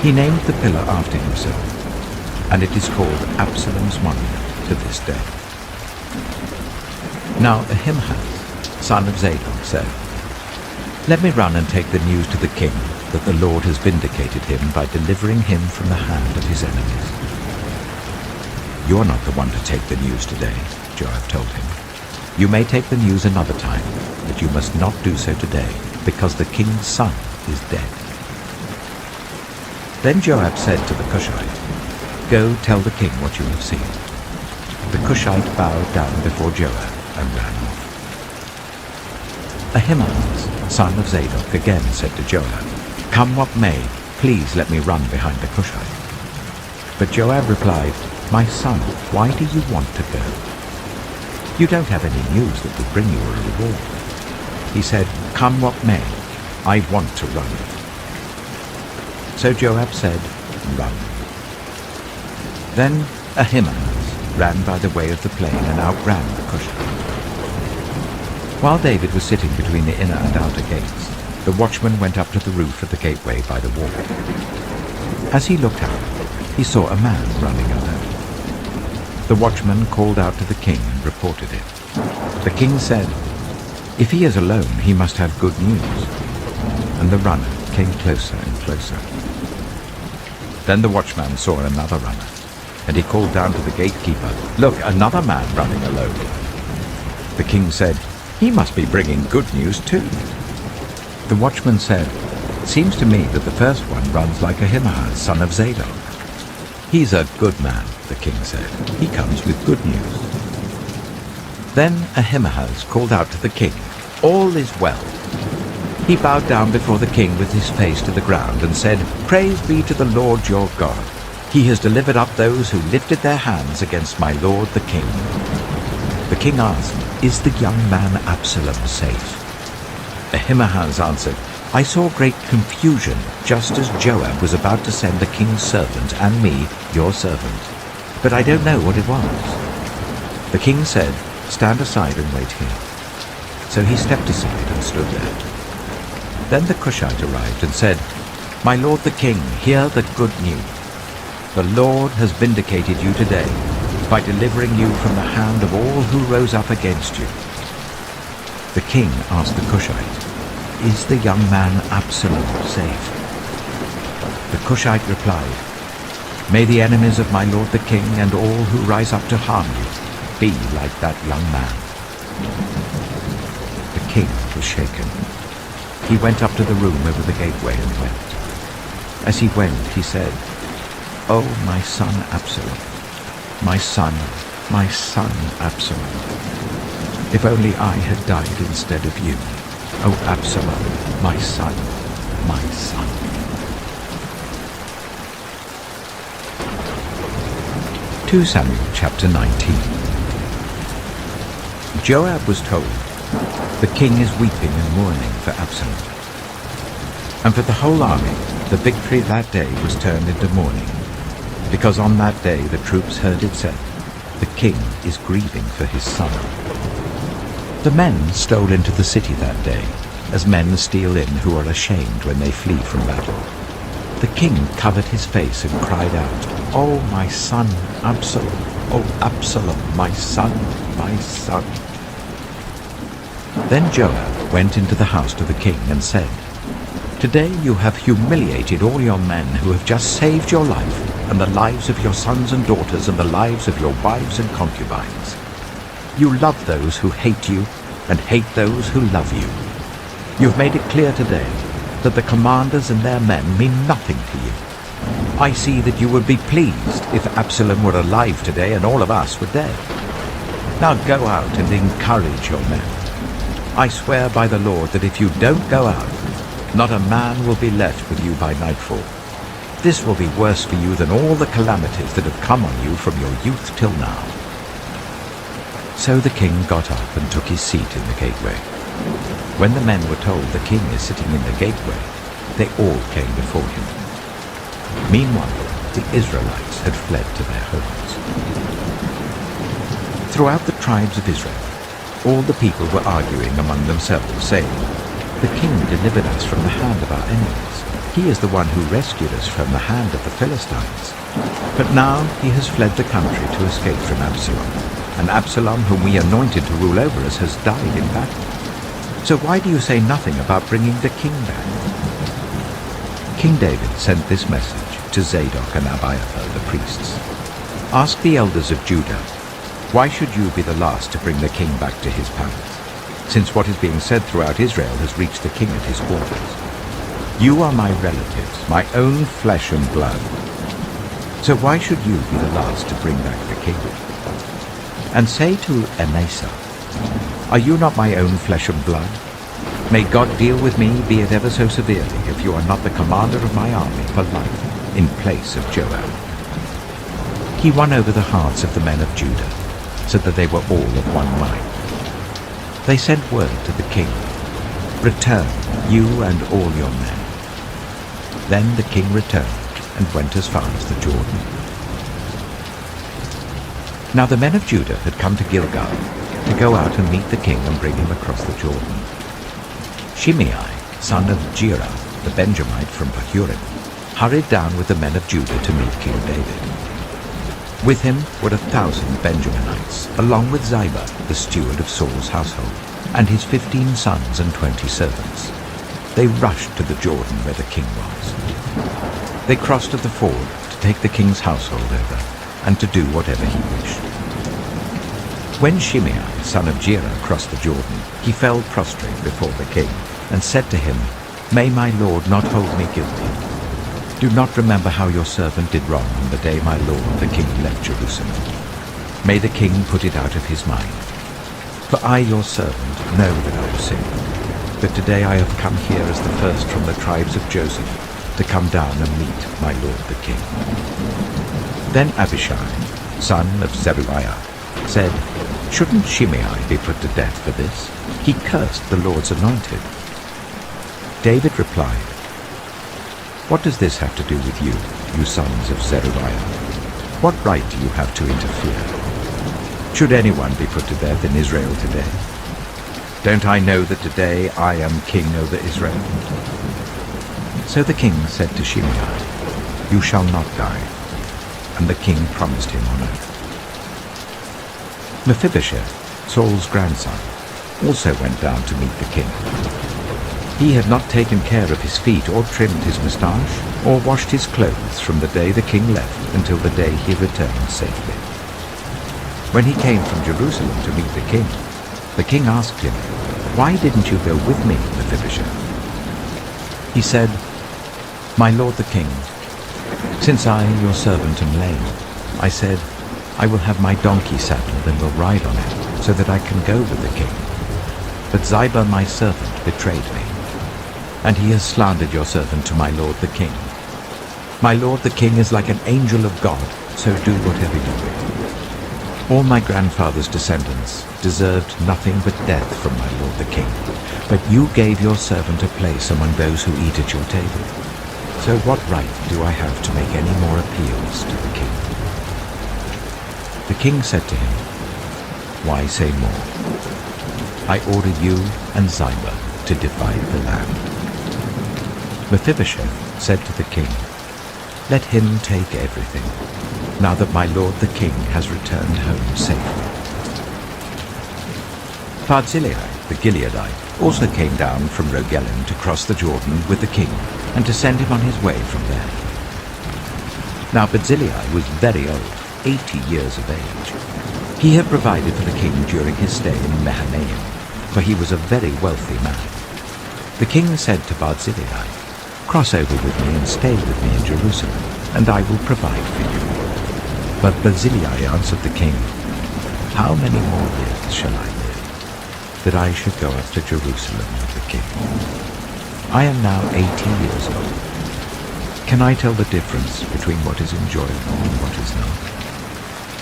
He named the pillar after himself, and it is called Absalom's monument to this day. Now Ahimaaz, son of Zadok, said, "Let me run and take the news to the king that the Lord has vindicated him by delivering him from the hand of his enemies." "You are not the one to take the news today," Joab told him. "You may take the news another time, but you must not do so today, because the king's son is dead." Then Joab said to the Cushite, "Go tell the king what you have seen." The Cushite bowed down before Joab and ran off. Ahimaaz, son of Zadok, again said to Joab, "Come what may, please let me run behind the Cushite." But Joab replied, "My son, why do you want to go? You don't have any news that would bring you a reward." He said, "Come what may, I want to run." So Joab said, "Run." Then Ahimaaz ran by the way of the plain and outran the Cushite. While David was sitting between the inner and outer gates, the watchman went up to the roof of the gateway by the wall. As he looked out, he saw a man running alone. The watchman called out to the king and reported it. The king said, "If he is alone, he must have good news." And the runner came closer and closer. Then the watchman saw another runner, and he called down to the gatekeeper, "Look, another man running alone." The king said, "He must be bringing good news too." The watchman said, "Seems to me that the first one runs like Ahimaaz, son of Zadok." "He's a good man," the king said. "He comes with good news." Then Ahimaaz called out to the king, "All is well." He bowed down before the king with his face to the ground and said, "Praise be to the Lord your God. He has delivered up those who lifted their hands against my lord the king." The king asked, "Is the young man Absalom safe?" Ahimaaz answered, "I saw great confusion just as Joab was about to send the king's servant and me, your servant, but I don't know what it was." The king said, "Stand aside and wait here." So he stepped aside and stood there. Then the Cushite arrived and said, "My lord the king, hear the good news. The Lord has vindicated you today by delivering you from the hand of all who rose up against you." The king asked the Cushite, "Is the young man Absalom safe?" The Cushite replied, "May the enemies of my lord the king and all who rise up to harm you be like that young man." The king was shaken. He went up to the room over the gateway and wept. As he went, he said, "Oh, my son Absalom, my son Absalom. If only I had died instead of you. Oh, Absalom, my son, my son." 2 Samuel chapter 19. Joab was told, "The king is weeping and mourning for Absalom." And for the whole army, the victory that day was turned into mourning, because on that day the troops heard it said, "The king is grieving for his son." The men stole into the city that day, as men steal in who are ashamed when they flee from battle. The king covered his face and cried out, "Oh, my son Absalom! Oh, Absalom, my son, my son!" Then Joab went into the house to the king and said, "Today you have humiliated all your men who have just saved your life and the lives of your sons and daughters and the lives of your wives and concubines. You love those who hate you and hate those who love you. You've made it clear today that the commanders and their men mean nothing to you. I see that you would be pleased if Absalom were alive today and all of us were dead. Now go out and encourage your men. I swear by the Lord that if you don't go out, not a man will be left with you by nightfall. This will be worse for you than all the calamities that have come on you from your youth till now." So the king got up and took his seat in the gateway. When the men were told the king is sitting in the gateway, they all came before him. Meanwhile, the Israelites had fled to their homes. Throughout the tribes of Israel, all the people were arguing among themselves, saying, "The king delivered us from the hand of our enemies. He is the one who rescued us from the hand of the Philistines. But now he has fled the country to escape from Absalom, and Absalom, whom we anointed to rule over us, has died in battle. So why do you say nothing about bringing the king back?" King David sent this message to Zadok and Abiathar, the priests. "Ask the elders of Judah, why should you be the last to bring the king back to his palace, since what is being said throughout Israel has reached the king at his quarters? You are my relatives, my own flesh and blood. So why should you be the last to bring back the king? And say to Amasa, are you not my own flesh and blood? May God deal with me, be it ever so severely, if you are not the commander of my army for life, in place of Joab." He won over the hearts of the men of Judah, so that they were all of one mind. They sent word to the king, "Return, you and all your men." Then the king returned and went as far as the Jordan. Now the men of Judah had come to Gilgal to go out and meet the king and bring him across the Jordan. Shimei, son of Gera, the Benjamite from Bahurim, hurried down with the men of Judah to meet King David. With him were 1,000 Benjaminites, along with Ziba, the steward of Saul's household, and his 15 sons and 20 servants. They rushed to the Jordan where the king was. They crossed at the ford to take the king's household over, and to do whatever he wished. When Shimei, son of Gera, crossed the Jordan, he fell prostrate before the king, and said to him, "May my lord not hold me guilty. Do not remember how your servant did wrong on the day my lord the king left Jerusalem. May the king put it out of his mind. For I, your servant, know that I have sinned. But today I have come here as the first from the tribes of Joseph, to come down and meet my lord the king." Then Abishai, son of Zeruiah, said, "Shouldn't Shimei be put to death for this? He cursed the Lord's anointed." David replied, "What does this have to do with you, you sons of Zeruiah? What right do you have to interfere? Should anyone be put to death in Israel today? Don't I know that today I am king over Israel?" So the king said to Shimei, "You shall not die." And the king promised him on oath. Mephibosheth, Saul's grandson, also went down to meet the king. He had not taken care of his feet or trimmed his moustache or washed his clothes from the day the king left until the day he returned safely. When he came from Jerusalem to meet the king asked him, "Why didn't you go with me, Mephibosheth?" He said, "My lord the king, since I, your servant, am lame, I said, I will have my donkey saddled and will ride on it, so that I can go with the king. But Ziba, my servant, betrayed me, and he has slandered your servant to my lord the king. My lord the king is like an angel of God, so do whatever you will. All my grandfather's descendants deserved nothing but death from my lord the king, but you gave your servant a place among those who eat at your table. So what right do I have to make any more appeals to the king?" The king said to him, "Why say more? I order you and Ziba to divide the land." Mephibosheth said to the king, "Let him take everything, now that my lord the king has returned home safely." Barzillai, the Gileadite, also came down from Rogelim to cross the Jordan with the king, and to send him on his way from there. Now Barzillai was very old, 80 years of age. He had provided for the king during his stay in Mahanaim, for he was a very wealthy man. The king said to Barzillai, "Cross over with me and stay with me in Jerusalem, and I will provide for you." But Barzillai answered the king, how many more years shall I live, that I should go up to Jerusalem with the king? I am now 80 years old. Can I tell the difference between what is enjoyable and what is not?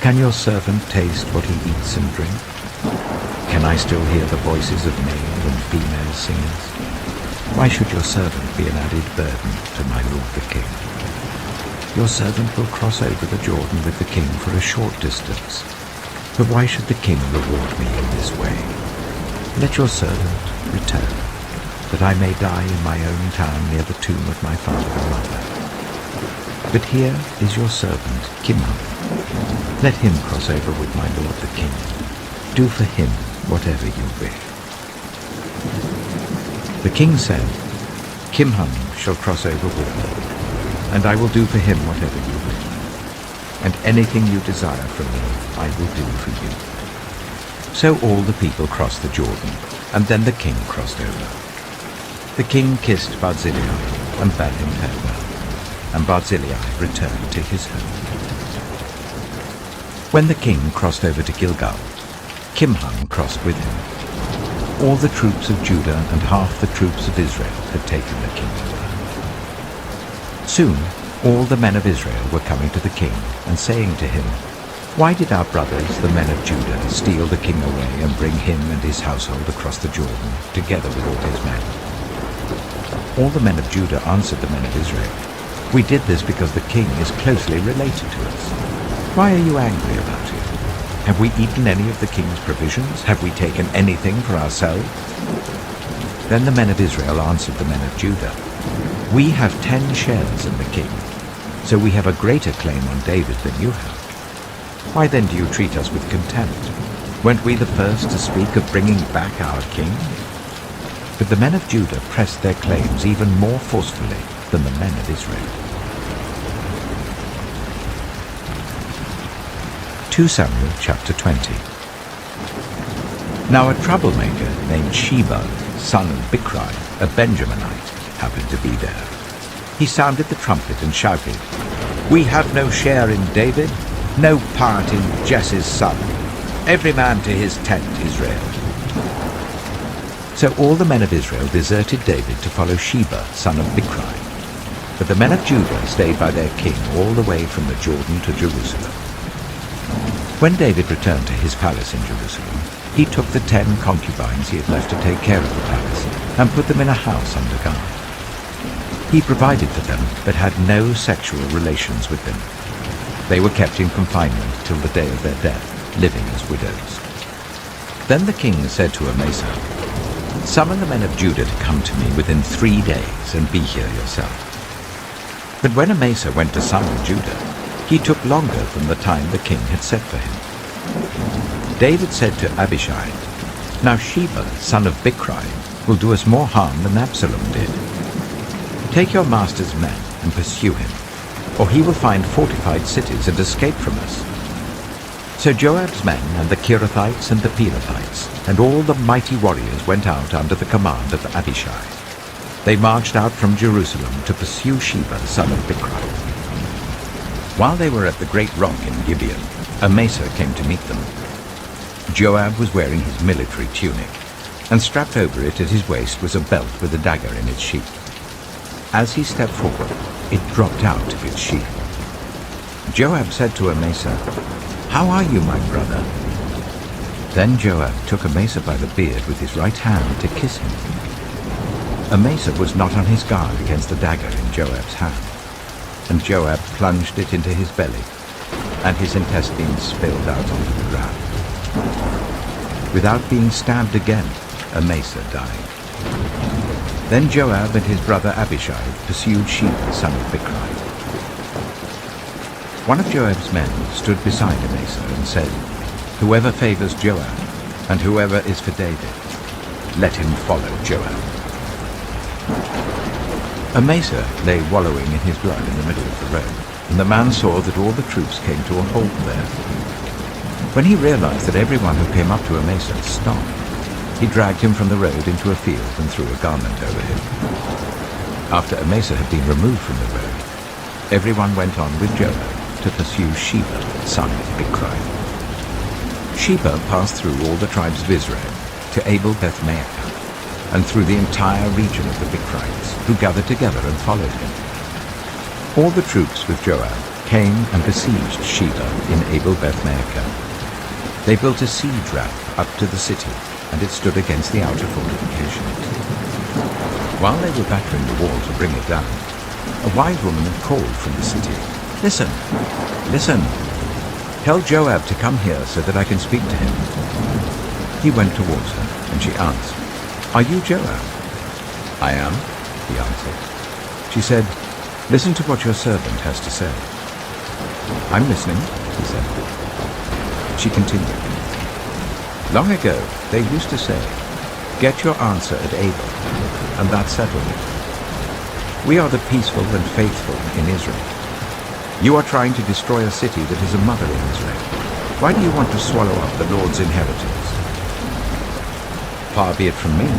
Can your servant taste what he eats and drinks? Can I still hear the voices of male and female singers? Why should your servant be an added burden to my lord the king? Your servant will cross over the Jordan with the king for a short distance. But why should the king reward me in this way? Let your servant return, that I may die in my own town near the tomb of my father and mother. But here is your servant, Kimham. Let him cross over with my lord the king. Do for him whatever you wish. The king said, Kimham shall cross over with me, and I will do for him whatever you wish. And anything you desire from me, I will do for you. So all the people crossed the Jordan, and then the king crossed over. The king kissed Barzillai and bade him farewell, and Barzillai returned to his home. When the king crossed over to Gilgal, Kimham crossed with him. All the troops of Judah and half the troops of Israel had taken the king over. Soon all the men of Israel were coming to the king and saying to him, Why did our brothers, the men of Judah, steal the king away and bring him and his household across the Jordan, together with all his men? All the men of Judah answered the men of Israel, We did this because the king is closely related to us. Why are you angry about it? Have we eaten any of the king's provisions? Have we taken anything for ourselves? Then the men of Israel answered the men of Judah, We have 10 shares in the king, so we have a greater claim on David than you have. Why then do you treat us with contempt? Weren't we the first to speak of bringing back our king? But the men of Judah pressed their claims even more forcefully than the men of Israel. 2 Samuel chapter 20. Now a troublemaker named Sheba, son of Bichri, a Benjaminite, happened to be there. He sounded the trumpet and shouted, We have no share in David, no part in Jesse's son. Every man to his tent, Israel. So all the men of Israel deserted David to follow Sheba, son of Bichri. But the men of Judah stayed by their king all the way from the Jordan to Jerusalem. When David returned to his palace in Jerusalem, he took the 10 concubines he had left to take care of the palace and put them in a house under guard. He provided for them, but had no sexual relations with them. They were kept in confinement till the day of their death, living as widows. Then the king said to Amasa, Summon the men of Judah to come to me within 3 days, and be here yourself. But when Amasa went to summon Judah, he took longer than the time the king had set for him. David said to Abishai, Now Sheba, son of Bichri, will do us more harm than Absalom did. Take your master's men and pursue him, or he will find fortified cities and escape from us. So Joab's men and the Kerethites and the Pelethites and all the mighty warriors went out under the command of Abishai. They marched out from Jerusalem to pursue Sheba, son of Bichri. While they were at the great rock in Gibeon, Amasa came to meet them. Joab was wearing his military tunic, and strapped over it at his waist was a belt with a dagger in its sheath. As he stepped forward, it dropped out of its sheath. Joab said to Amasa, How are you, my brother? Then Joab took Amasa by the beard with his right hand to kiss him. Amasa was not on his guard against the dagger in Joab's hand, and Joab plunged it into his belly, and his intestines spilled out onto the ground. Without being stabbed again, Amasa died. Then Joab and his brother Abishai pursued Sheba, son of Bichri. One of Joab's men stood beside Amasa and said, Whoever favors Joab, and whoever is for David, let him follow Joab. Amasa lay wallowing in his blood in the middle of the road, and the man saw that all the troops came to a halt there. When he realized that everyone who came up to Amasa stopped, he dragged him from the road into a field and threw a garment over him. After Amasa had been removed from the road, everyone went on with Joab to pursue Sheba, son of Bichri. Sheba passed through all the tribes of Israel to Abel-Beth-maachah, and through the entire region of the Bichrites, who gathered together and followed him. All the troops with Joab came and besieged Sheba in Abel-Beth-maachah. They built a siege ramp up to the city, and it stood against the outer fortifications. While they were battering the wall to bring it down, a wise woman called from the city, "Listen, listen! Tell Joab to come here so that I can speak to him." He went towards her, and she asked, "Are you Joab?" "I am," he answered. She said, "Listen to what your servant has to say." "I'm listening," he said. She continued, "Long ago they used to say, 'Get your answer at Abel,' and that settled it. We are the peaceful and faithful in Israel. You are trying to destroy a city that is a mother in Israel. Why do you want to swallow up the Lord's inheritance?" "Far be it from me,"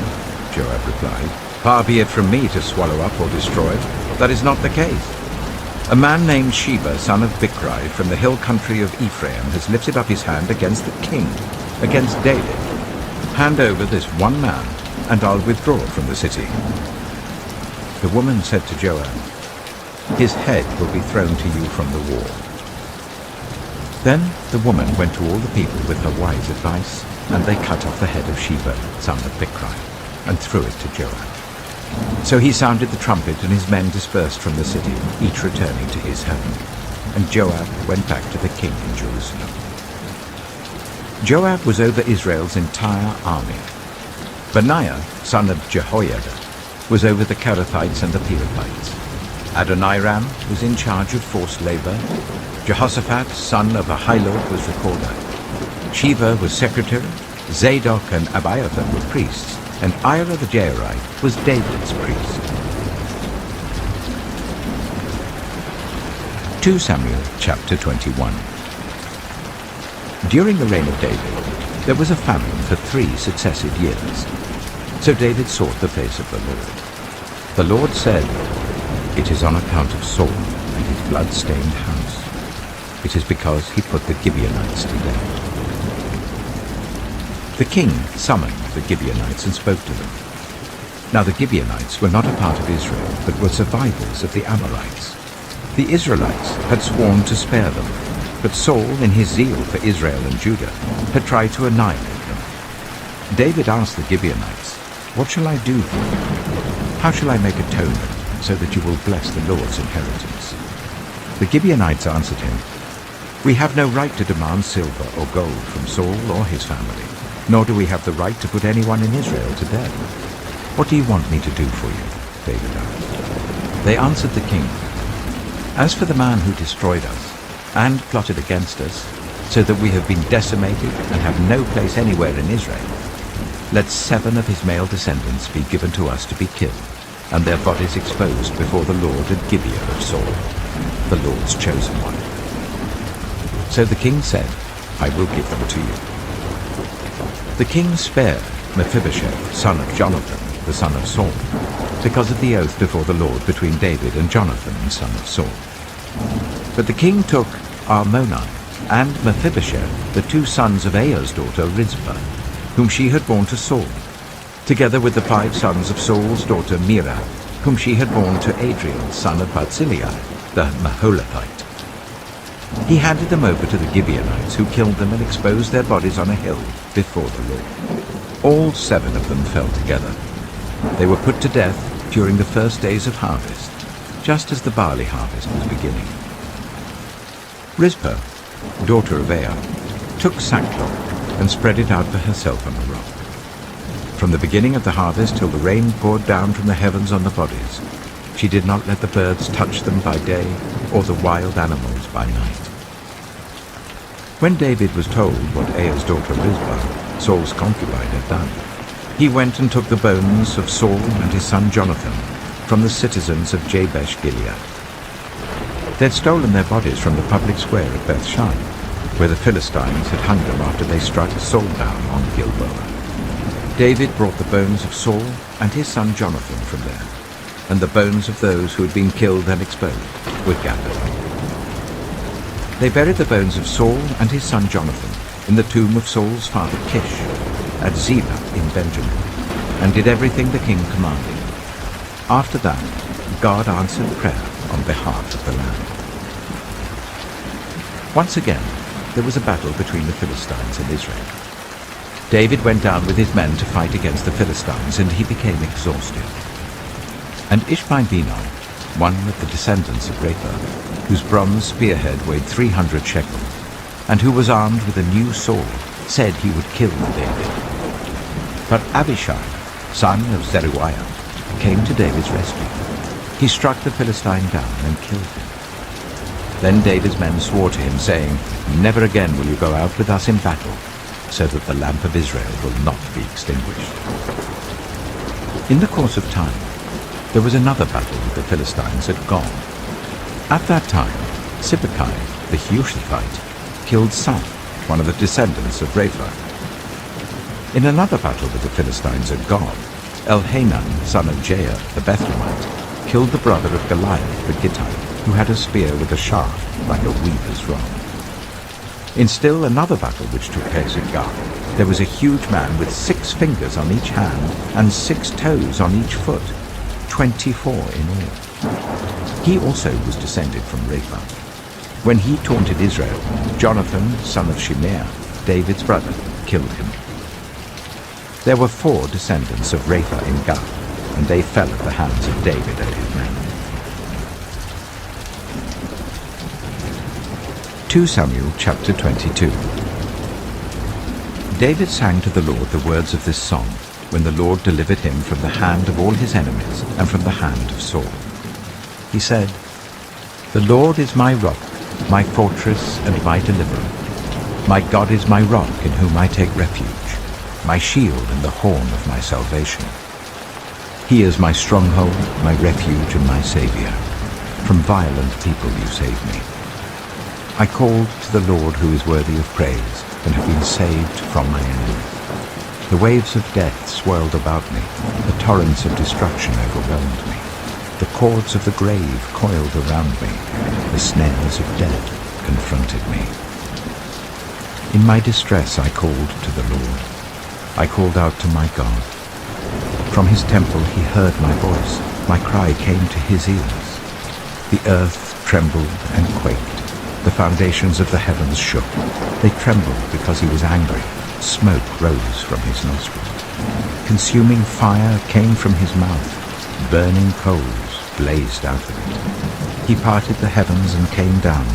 Joab replied. "Far be it from me to swallow up or destroy. That is not the case. A man named Sheba, son of Bichri, from the hill country of Ephraim, has lifted up his hand against the king, against David. Hand over this one man, and I'll withdraw from the city." The woman said to Joab, "His head will be thrown to you from the wall." Then the woman went to all the people with her wise advice, and they cut off the head of Sheba, son of Bichri, and threw it to Joab. So he sounded the trumpet, and his men dispersed from the city, each returning to his home. And Joab went back to the king in Jerusalem. Joab was over Israel's entire army. Benaiah, son of Jehoiada, was over the Kerethites and the Pelethites. Adoniram was in charge of forced labor. Jehoshaphat, son of Ahilud, was recorder. Sheva was secretary. Zadok and Abiathar were priests, and Ira the Jairite was David's priest. 2 Samuel chapter 21. During the reign of David, there was a famine for 3 successive years. So David sought the face of the Lord. The Lord said, "It is on account of Saul and his blood-stained house. It is because he put the Gibeonites to death." The king summoned the Gibeonites and spoke to them. Now the Gibeonites were not a part of Israel, but were survivors of the Amorites. The Israelites had sworn to spare them, but Saul, in his zeal for Israel and Judah, had tried to annihilate them. David asked the Gibeonites, "What shall I do for you? How shall I make atonement so that you will bless the Lord's inheritance?" The Gibeonites answered him, "We have no right to demand silver or gold from Saul or his family, nor do we have the right to put anyone in Israel to death. What do you want me to do for you?" David asked. They answered the king, "As for the man who destroyed us and plotted against us, so that we have been decimated and have no place anywhere in Israel, let 7 of his male descendants be given to us to be killed, and their bodies exposed before the Lord at Gibeah of Saul, the Lord's chosen one." So the king said, "I will give them to you." The king spared Mephibosheth, son of Jonathan, the son of Saul, because of the oath before the Lord between David and Jonathan, son of Saul. But the king took Armoni and Mephibosheth, the 2 sons of Aiah's daughter Rizpah, whom she had borne to Saul, together with the 5 sons of Saul's daughter Merab, whom she had borne to Adriel, son of Barzillai, the Maholathite. He handed them over to the Gibeonites, who killed them and exposed their bodies on a hill before the Lord. All 7 of them fell together. They were put to death during the first days of harvest, just as the barley harvest was beginning. Rizpah, daughter of Aiah, took sackcloth and spread it out for herself on the rock. From the beginning of the harvest till the rain poured down from the heavens on the bodies, she did not let the birds touch them by day or the wild animals by night. When David was told what Aiah's daughter Rizpah, Saul's concubine, had done, he went and took the bones of Saul and his son Jonathan from the citizens of Jabesh Gilead. They had stolen their bodies from the public square at Bethshan, where the Philistines had hung them after they struck Saul down on Gilboa. David brought the bones of Saul and his son Jonathan from there, and the bones of those who had been killed and exposed were gathered. They buried the bones of Saul and his son Jonathan in the tomb of Saul's father Kish, at Zebah in Benjamin, and did everything the king commanded. After that, God answered prayer on behalf of the land. Once again, there was a battle between the Philistines and Israel. David went down with his men to fight against the Philistines, and he became exhausted. And Ishbi-Benob, one of the descendants of Rapha, whose bronze spearhead weighed 300 shekels, and who was armed with a new sword, said he would kill David. But Abishai, son of Zeruiah, came to David's rescue. He struck the Philistine down and killed him. Then David's men swore to him, saying, "Never again will you go out with us in battle, so that the lamp of Israel will not be extinguished." In the course of time, there was another battle with the Philistines at Gob. At that time, Sibbecai, the Hushithite, killed Saph, one of the descendants of Rapha. In another battle with the Philistines at Gob, Elhanan, son of Jair, the Bethlehemite, killed the brother of Goliath, the Gittite, who had a spear with a shaft like a weaver's rod. In still another battle which took place at Gob, there was a huge man with 6 fingers on each hand and 6 toes on each foot, 24 in all. He also was descended from Rapha. When he taunted Israel, Jonathan, son of Shimeah, David's brother, killed him. There were 4 descendants of Rapha in Gob, and they fell at the hands of David and his men. 2 Samuel chapter 22. David sang to the Lord the words of this song, when the Lord delivered him from the hand of all his enemies and from the hand of Saul. He said, "The Lord is my rock, my fortress and my deliverer. My God is my rock in whom I take refuge, my shield and the horn of my salvation. He is my stronghold, my refuge and my Saviour. From violent people you save me. I called to the Lord who is worthy of praise, and have been saved from my enemies. The waves of death swirled about me, the torrents of destruction overwhelmed me. The cords of the grave coiled around me, the snares of death confronted me. In my distress I called to the Lord. I called out to my God. From his temple he heard my voice. My cry came to his ears. The earth trembled and quaked. The foundations of the heavens shook. They trembled because he was angry. Smoke rose from his nostrils. Consuming fire came from his mouth. Burning coals blazed out of it. He parted the heavens and came down.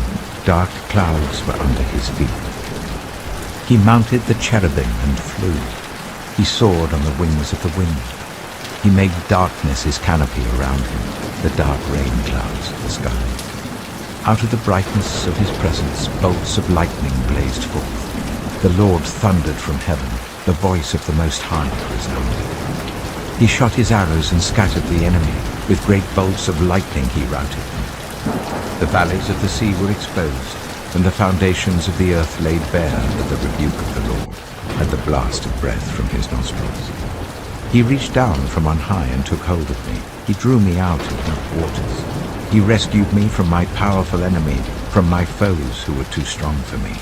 Dark clouds were under his feet. He mounted the cherubim and flew. He soared on the wings of the wind. He made darkness his canopy around him, the dark rain clouds of the sky. Out of the brightness of his presence, bolts of lightning blazed forth. The Lord thundered from heaven. The voice of the Most High resounded. He shot his arrows and scattered the enemy. With great bolts of lightning he routed them. The valleys of the sea were exposed, and the foundations of the earth laid bare under the rebuke of the Lord, and the blast of breath from his nostrils. He reached down from on high and took hold of me. He drew me out of deep waters. He rescued me from my powerful enemy, from my foes who were too strong for me.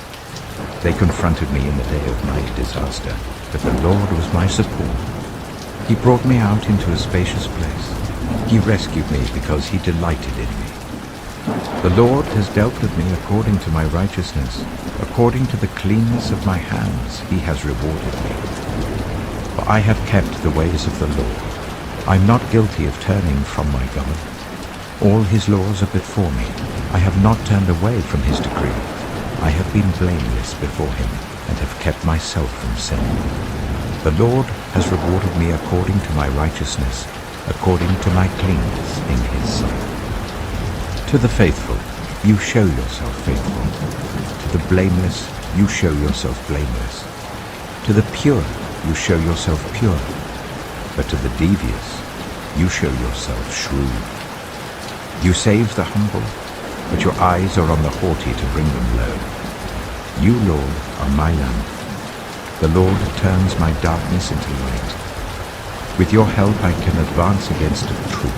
They confronted me in the day of my disaster, but the Lord was my support. He brought me out into a spacious place. He rescued me because he delighted in me. The Lord has dealt with me according to my righteousness. According to the cleanness of my hands he has rewarded me. For I have kept the ways of the Lord. I am not guilty of turning from my God. All his laws are before me. I have not turned away from his decree. I have been blameless before him, and have kept myself from sin. The Lord has rewarded me according to my righteousness, according to my cleanness in his sight. To the faithful, you show yourself faithful. To the blameless, you show yourself blameless. To the pure, you show yourself pure. But to the devious, you show yourself shrewd. You save the humble, but your eyes are on the haughty to bring them low. You, Lord, are my lamp. The Lord turns my darkness into light. With your help I can advance against a troop.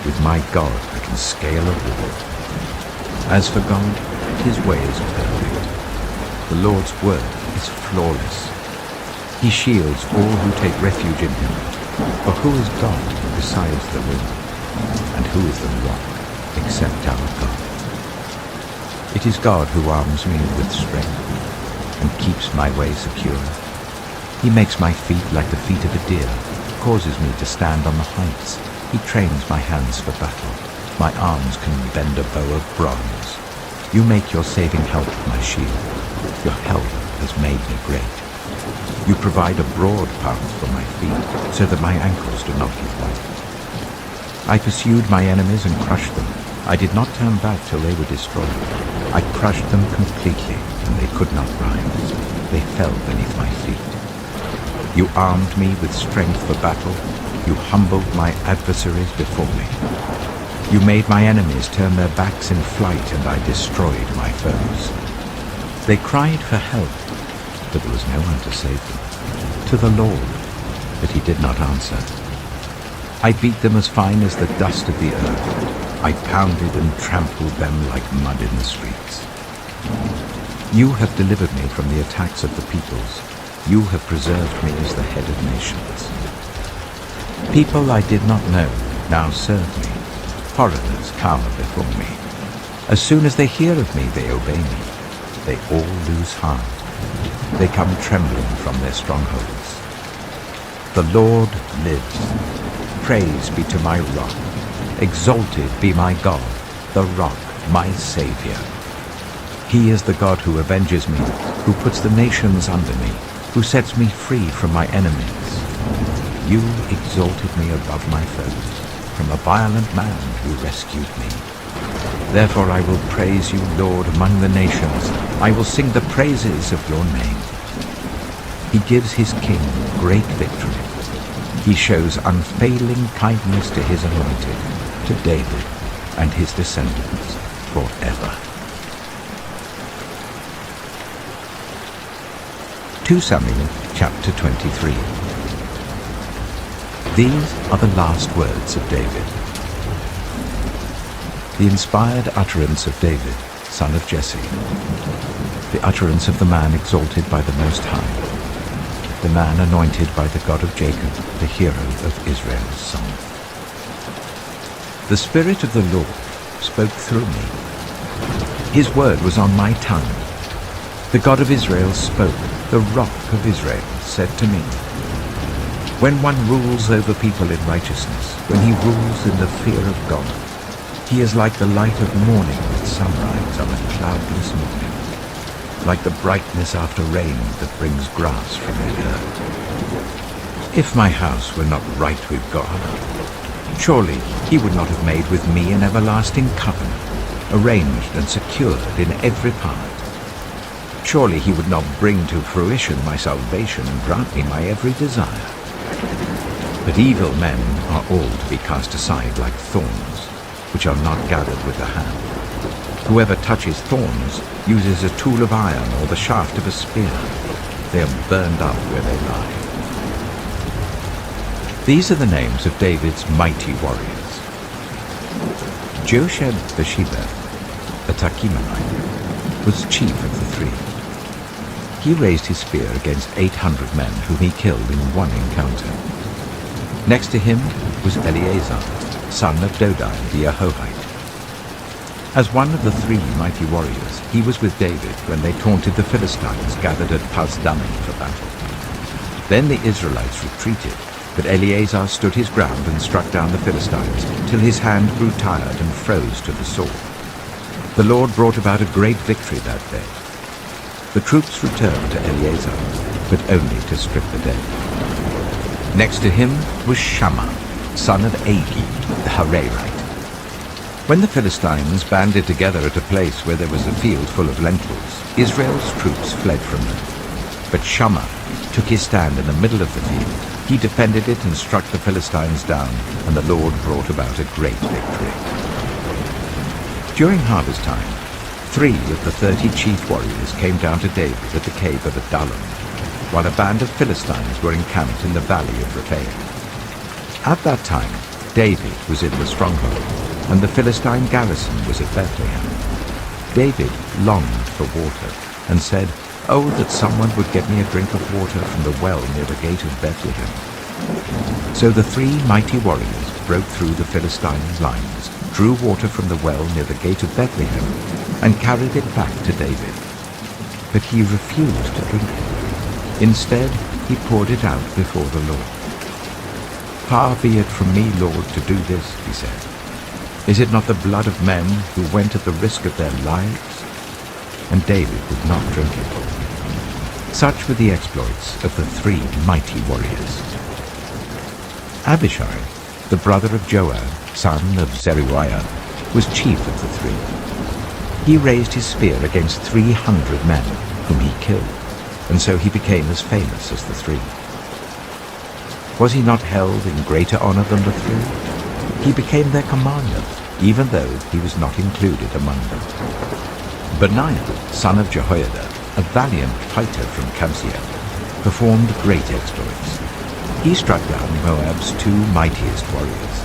With my God I can scale a wall. As for God, his way is perfect. The Lord's word is flawless. He shields all who take refuge in him. For who is God besides the Lord? And who is the rock except our God? It is God who arms me with strength and keeps my way secure. He makes my feet like the feet of a deer, causes me to stand on the heights. He trains my hands for battle. My arms can bend a bow of bronze. You make your saving help my shield. Your help has made me great. You provide a broad path for my feet, so that my ankles do not give way. I pursued my enemies and crushed them. I did not turn back till they were destroyed. I crushed them completely, and they could not rise. They fell beneath my feet. You armed me with strength for battle. You humbled my adversaries before me. You made my enemies turn their backs in flight, and I destroyed my foes. They cried for help, but there was no one to save them. To the Lord, but he did not answer. I beat them as fine as the dust of the earth. I pounded and trampled them like mud in the streets. You have delivered me from the attacks of the peoples. You have preserved me as the head of nations. People I did not know now serve me. Foreigners cower before me. As soon as they hear of me, they obey me. They all lose heart. They come trembling from their strongholds. The Lord lives. Praise be to my rock. Exalted be my God, the rock, my Savior. He is the God who avenges me, who puts the nations under me, who sets me free from my enemies. You exalted me above my foes. From a violent man you rescued me. Therefore I will praise you, Lord, among the nations. I will sing the praises of your name. He gives his king great victory. He shows unfailing kindness to his anointed, to David and his descendants forever. 2 Samuel chapter 23. These are the last words of David. The inspired utterance of David, son of Jesse. The utterance of the man exalted by the Most High. The man anointed by the God of Jacob, the hero of Israel's song. The Spirit of the Lord spoke through me. His word was on my tongue. The God of Israel spoke. The Rock of Israel said to me, when one rules over people in righteousness, when he rules in the fear of God, he is like the light of morning at sunrise on a cloudless morning, like the brightness after rain that brings grass from the earth. If my house were not right with God, surely he would not have made with me an everlasting covenant, arranged and secured in every part. Surely he would not bring to fruition my salvation and grant me my every desire. But evil men are all to be cast aside like thorns, which are not gathered with the hand. Whoever touches thorns uses a tool of iron or the shaft of a spear. They are burned up where they lie. These are the names of David's mighty warriors. Josheb-Basheba, a Tachimonite, was chief of the three. He raised his spear against 800 men whom he killed in one encounter. Next to him was Eleazar, son of Dodai the Ahohite. As one of the three mighty warriors, he was with David when they taunted the Philistines gathered at Pasdammim for battle. Then the Israelites retreated, but Eleazar stood his ground and struck down the Philistines till his hand grew tired and froze to the sword. The Lord brought about a great victory that day. The troops returned to Eleazar, but only to strip the dead. Next to him was Shammah, son of Agee, the Hararite. When the Philistines banded together at a place where there was a field full of lentils, Israel's troops fled from them. But Shammah took his stand in the middle of the field. He defended it and struck the Philistines down, and the Lord brought about a great victory. During harvest time, 3 of the 30 chief warriors came down to David at the cave of Adullam, while a band of Philistines were encamped in the valley of Rephaim. At that time, David was in the stronghold, and the Philistine garrison was at Bethlehem. David longed for water, and said, Oh, that someone would get me a drink of water from the well near the gate of Bethlehem. So the 3 mighty warriors broke through the Philistines' lines, drew water from the well near the gate of Bethlehem, and carried it back to David. But he refused to drink it. Instead, he poured it out before the Lord. Far be it from me, Lord, to do this, he said. Is it not the blood of men who went at the risk of their lives? And David would not drink it. Such were the exploits of the 3 mighty warriors. Abishai, the brother of Joab, son of Zeruiah, was chief of the 3. He raised his spear against 300 men, whom he killed, and so he became as famous as the 3. Was he not held in greater honor than the 3? He became their commander, even though he was not included among them. Benaiah, son of Jehoiada, a valiant fighter from Kabzeel, performed great exploits. He struck down Moab's 2 mightiest warriors.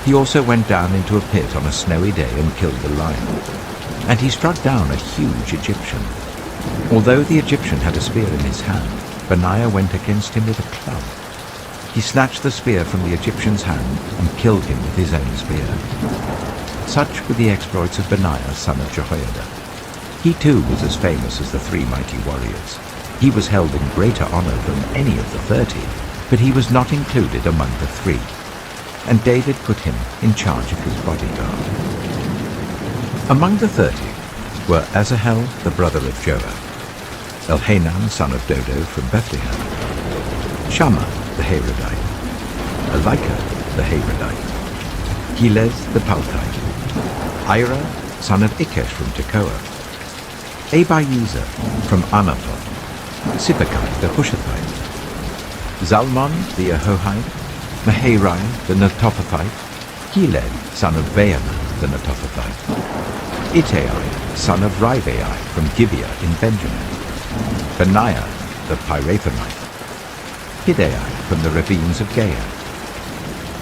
He also went down into a pit on a snowy day and killed a lion. And he struck down a huge Egyptian. Although the Egyptian had a spear in his hand, Benaiah went against him with a club. He snatched the spear from the Egyptian's hand and killed him with his own spear. Such were the exploits of Benaiah, son of Jehoiada. He too was as famous as the 3 mighty warriors. He was held in greater honor than any of the 30, but he was not included among the 3. And David put him in charge of his bodyguard. Among the 30 were Asahel, the brother of Joab, Elhanan, son of Dodo from Bethlehem, Shammah, the Harodite, Elika, the Harodite, Helez, the Paltite, Ira, son of Ikesh from Tekoa, Abiezer from Anathoth, Sibbecai, the Hushathite, Zalmon, the Ahohite, Maharai, the Netophathite, Heled, son of Baana, the Netophathite, Ittai, son of Rivai from Gibeah in Benjamin, Benaiah, the Pirathonite, Hiddai from the ravines of Gaiah,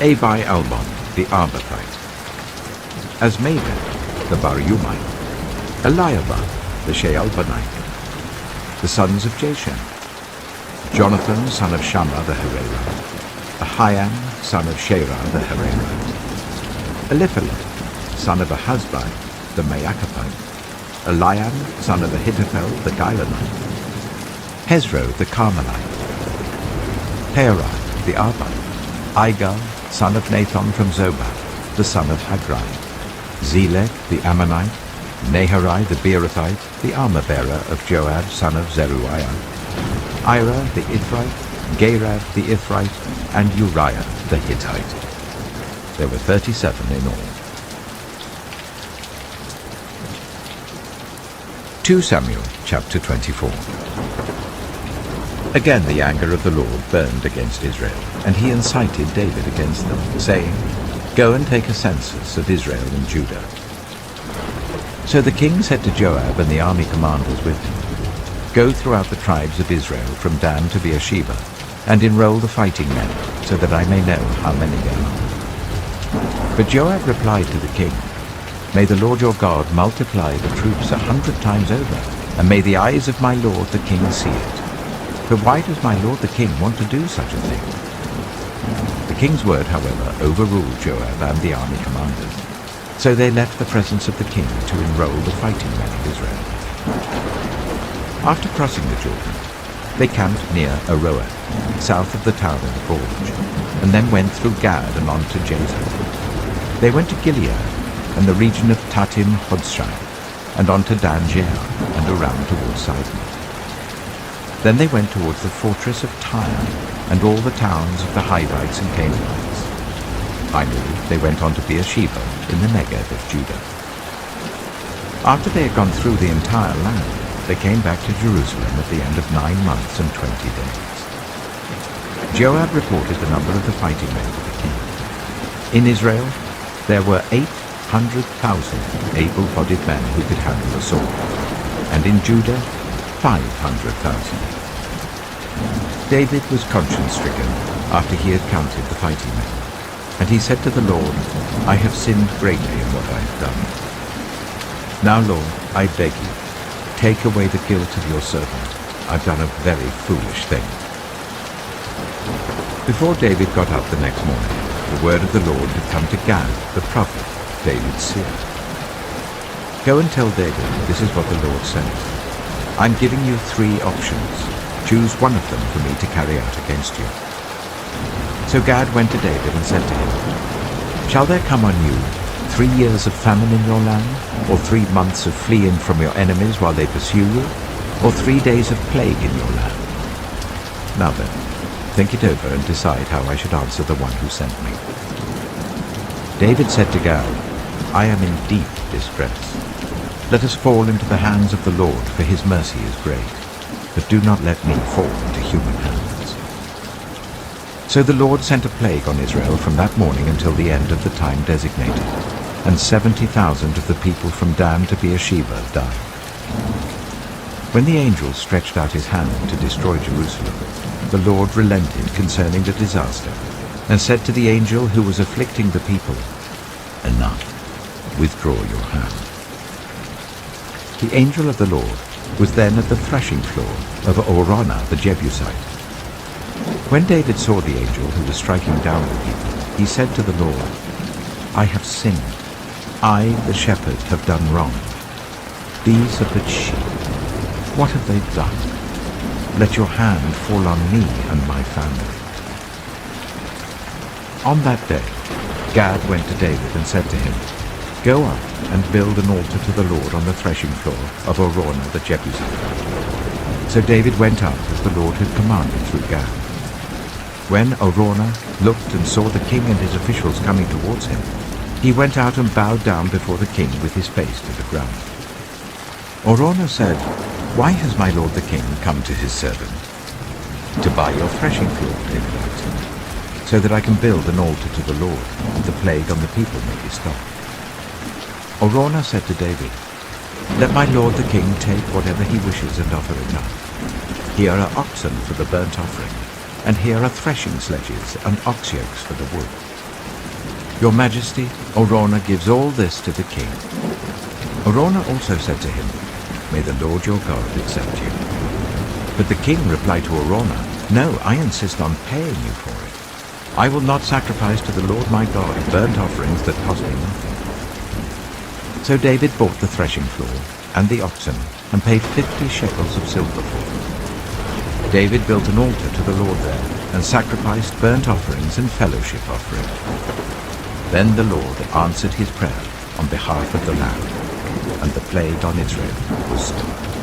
Abi-Albon, the Arbathite, Azmaveth, the Barumite, Eliabah, the Shealbanite, the sons of Jashen, Jonathan, son of Shammah the Hararite, Ahiam, son of Sherah the Hararite, Eliphalet, son of Ahazbai the Maacahite, Eliam, son of Ahithophel the Gilonite, Hezro the Carmelite, Peorai the Arbite, Igal, son of Nathan from Zobah, the son of Hagrai, Zelek the Ammonite, Naharai the Beerothite, the armor-bearer of Joab, son of Zeruiah, Ira the Ithrite, Gareb the Ithrite, and Uriah the Hittite. There were 37 in all. 2 Samuel chapter 24. Again the anger of the Lord burned against Israel, and he incited David against them, saying, Go and take a census of Israel and Judah. So the king said to Joab and the army commanders with him, Go throughout the tribes of Israel from Dan to Beersheba, and enroll the fighting men, so that I may know how many there are. But Joab replied to the king, May the Lord your God multiply the troops 100 times over, and may the eyes of my lord the king see it. But why does my lord the king want to do such a thing? The king's word, however, overruled Joab and the army commanders. So they left the presence of the king to enroll the fighting men of Israel. After crossing the Jordan, they camped near Aroer, south of the town of the gorge, and then went through Gad and on to Jazer. They went to Gilead and the region of Tatim Hodshai, and on to Dan Jeah, and around towards Sidon. Then they went towards the fortress of Tyre, and all the towns of the Hivites and Canaanites. Finally, they went on to Beersheba in the Negev of Judah. After they had gone through the entire land, they came back to Jerusalem at the end of 9 months and 20 days. Joab reported the number of the fighting men to the king. In Israel, there were 800,000 able-bodied men who could handle the sword, and in Judah, 500,000. David was conscience-stricken after he had counted the fighting men, and he said to the Lord, I have sinned greatly in what I have done. Now, Lord, I beg you, take away the guilt of your servant. I've done a very foolish thing." Before David got up the next morning, the word of the Lord had come to Gad, the prophet, David's seer. "Go and tell David, this is what the Lord says. I'm giving you 3 options. Choose one of them for me to carry out against you." So Gad went to David and said to him, "Shall there come on you 3 years of famine in your land, or 3 months of fleeing from your enemies while they pursue you, or 3 days of plague in your land? Now then, think it over and decide how I should answer the one who sent me." David said to Gad, "I am in deep distress. Let us fall into the hands of the Lord, for his mercy is great, but do not let me fall into human hands." So the Lord sent a plague on Israel from that morning until the end of the time designated, and 70,000 of the people from Dan to Beersheba died. When the angel stretched out his hand to destroy Jerusalem, the Lord relented concerning the disaster, and said to the angel who was afflicting the people, "Enough, withdraw your hand." The angel of the Lord was then at the threshing floor of Araunah the Jebusite. When David saw the angel who was striking down the people, he said to the Lord, "I have sinned. I, the shepherd, have done wrong. These are but sheep. What have they done? Let your hand fall on me and my family." On that day, Gad went to David and said to him, "Go up and build an altar to the Lord on the threshing floor of Araunah the Jebusite." So David went up as the Lord had commanded through Gad. When Araunah looked and saw the king and his officials coming towards him, he went out and bowed down before the king with his face to the ground. Araunah said, "Why has my lord the king come to his servant?" "To buy your threshing floor," David answered, "so that I can build an altar to the Lord, and the plague on the people may be stopped." Araunah said to David, "Let my lord the king take whatever he wishes and offer it up. Here are oxen for the burnt offering, and here are threshing sledges and ox yokes for the wood. Your majesty, Araunah gives all this to the king." Araunah also said to him, "May the Lord your God accept you." But the king replied to Araunah, "No, I insist on paying you for it. I will not sacrifice to the Lord my God burnt offerings that cost me nothing." So David bought the threshing floor and the oxen and paid 50 shekels of silver for them. David built an altar to the Lord there and sacrificed burnt offerings and fellowship offerings. Then the Lord answered his prayer on behalf of the land, and the plague on Israel was stopped.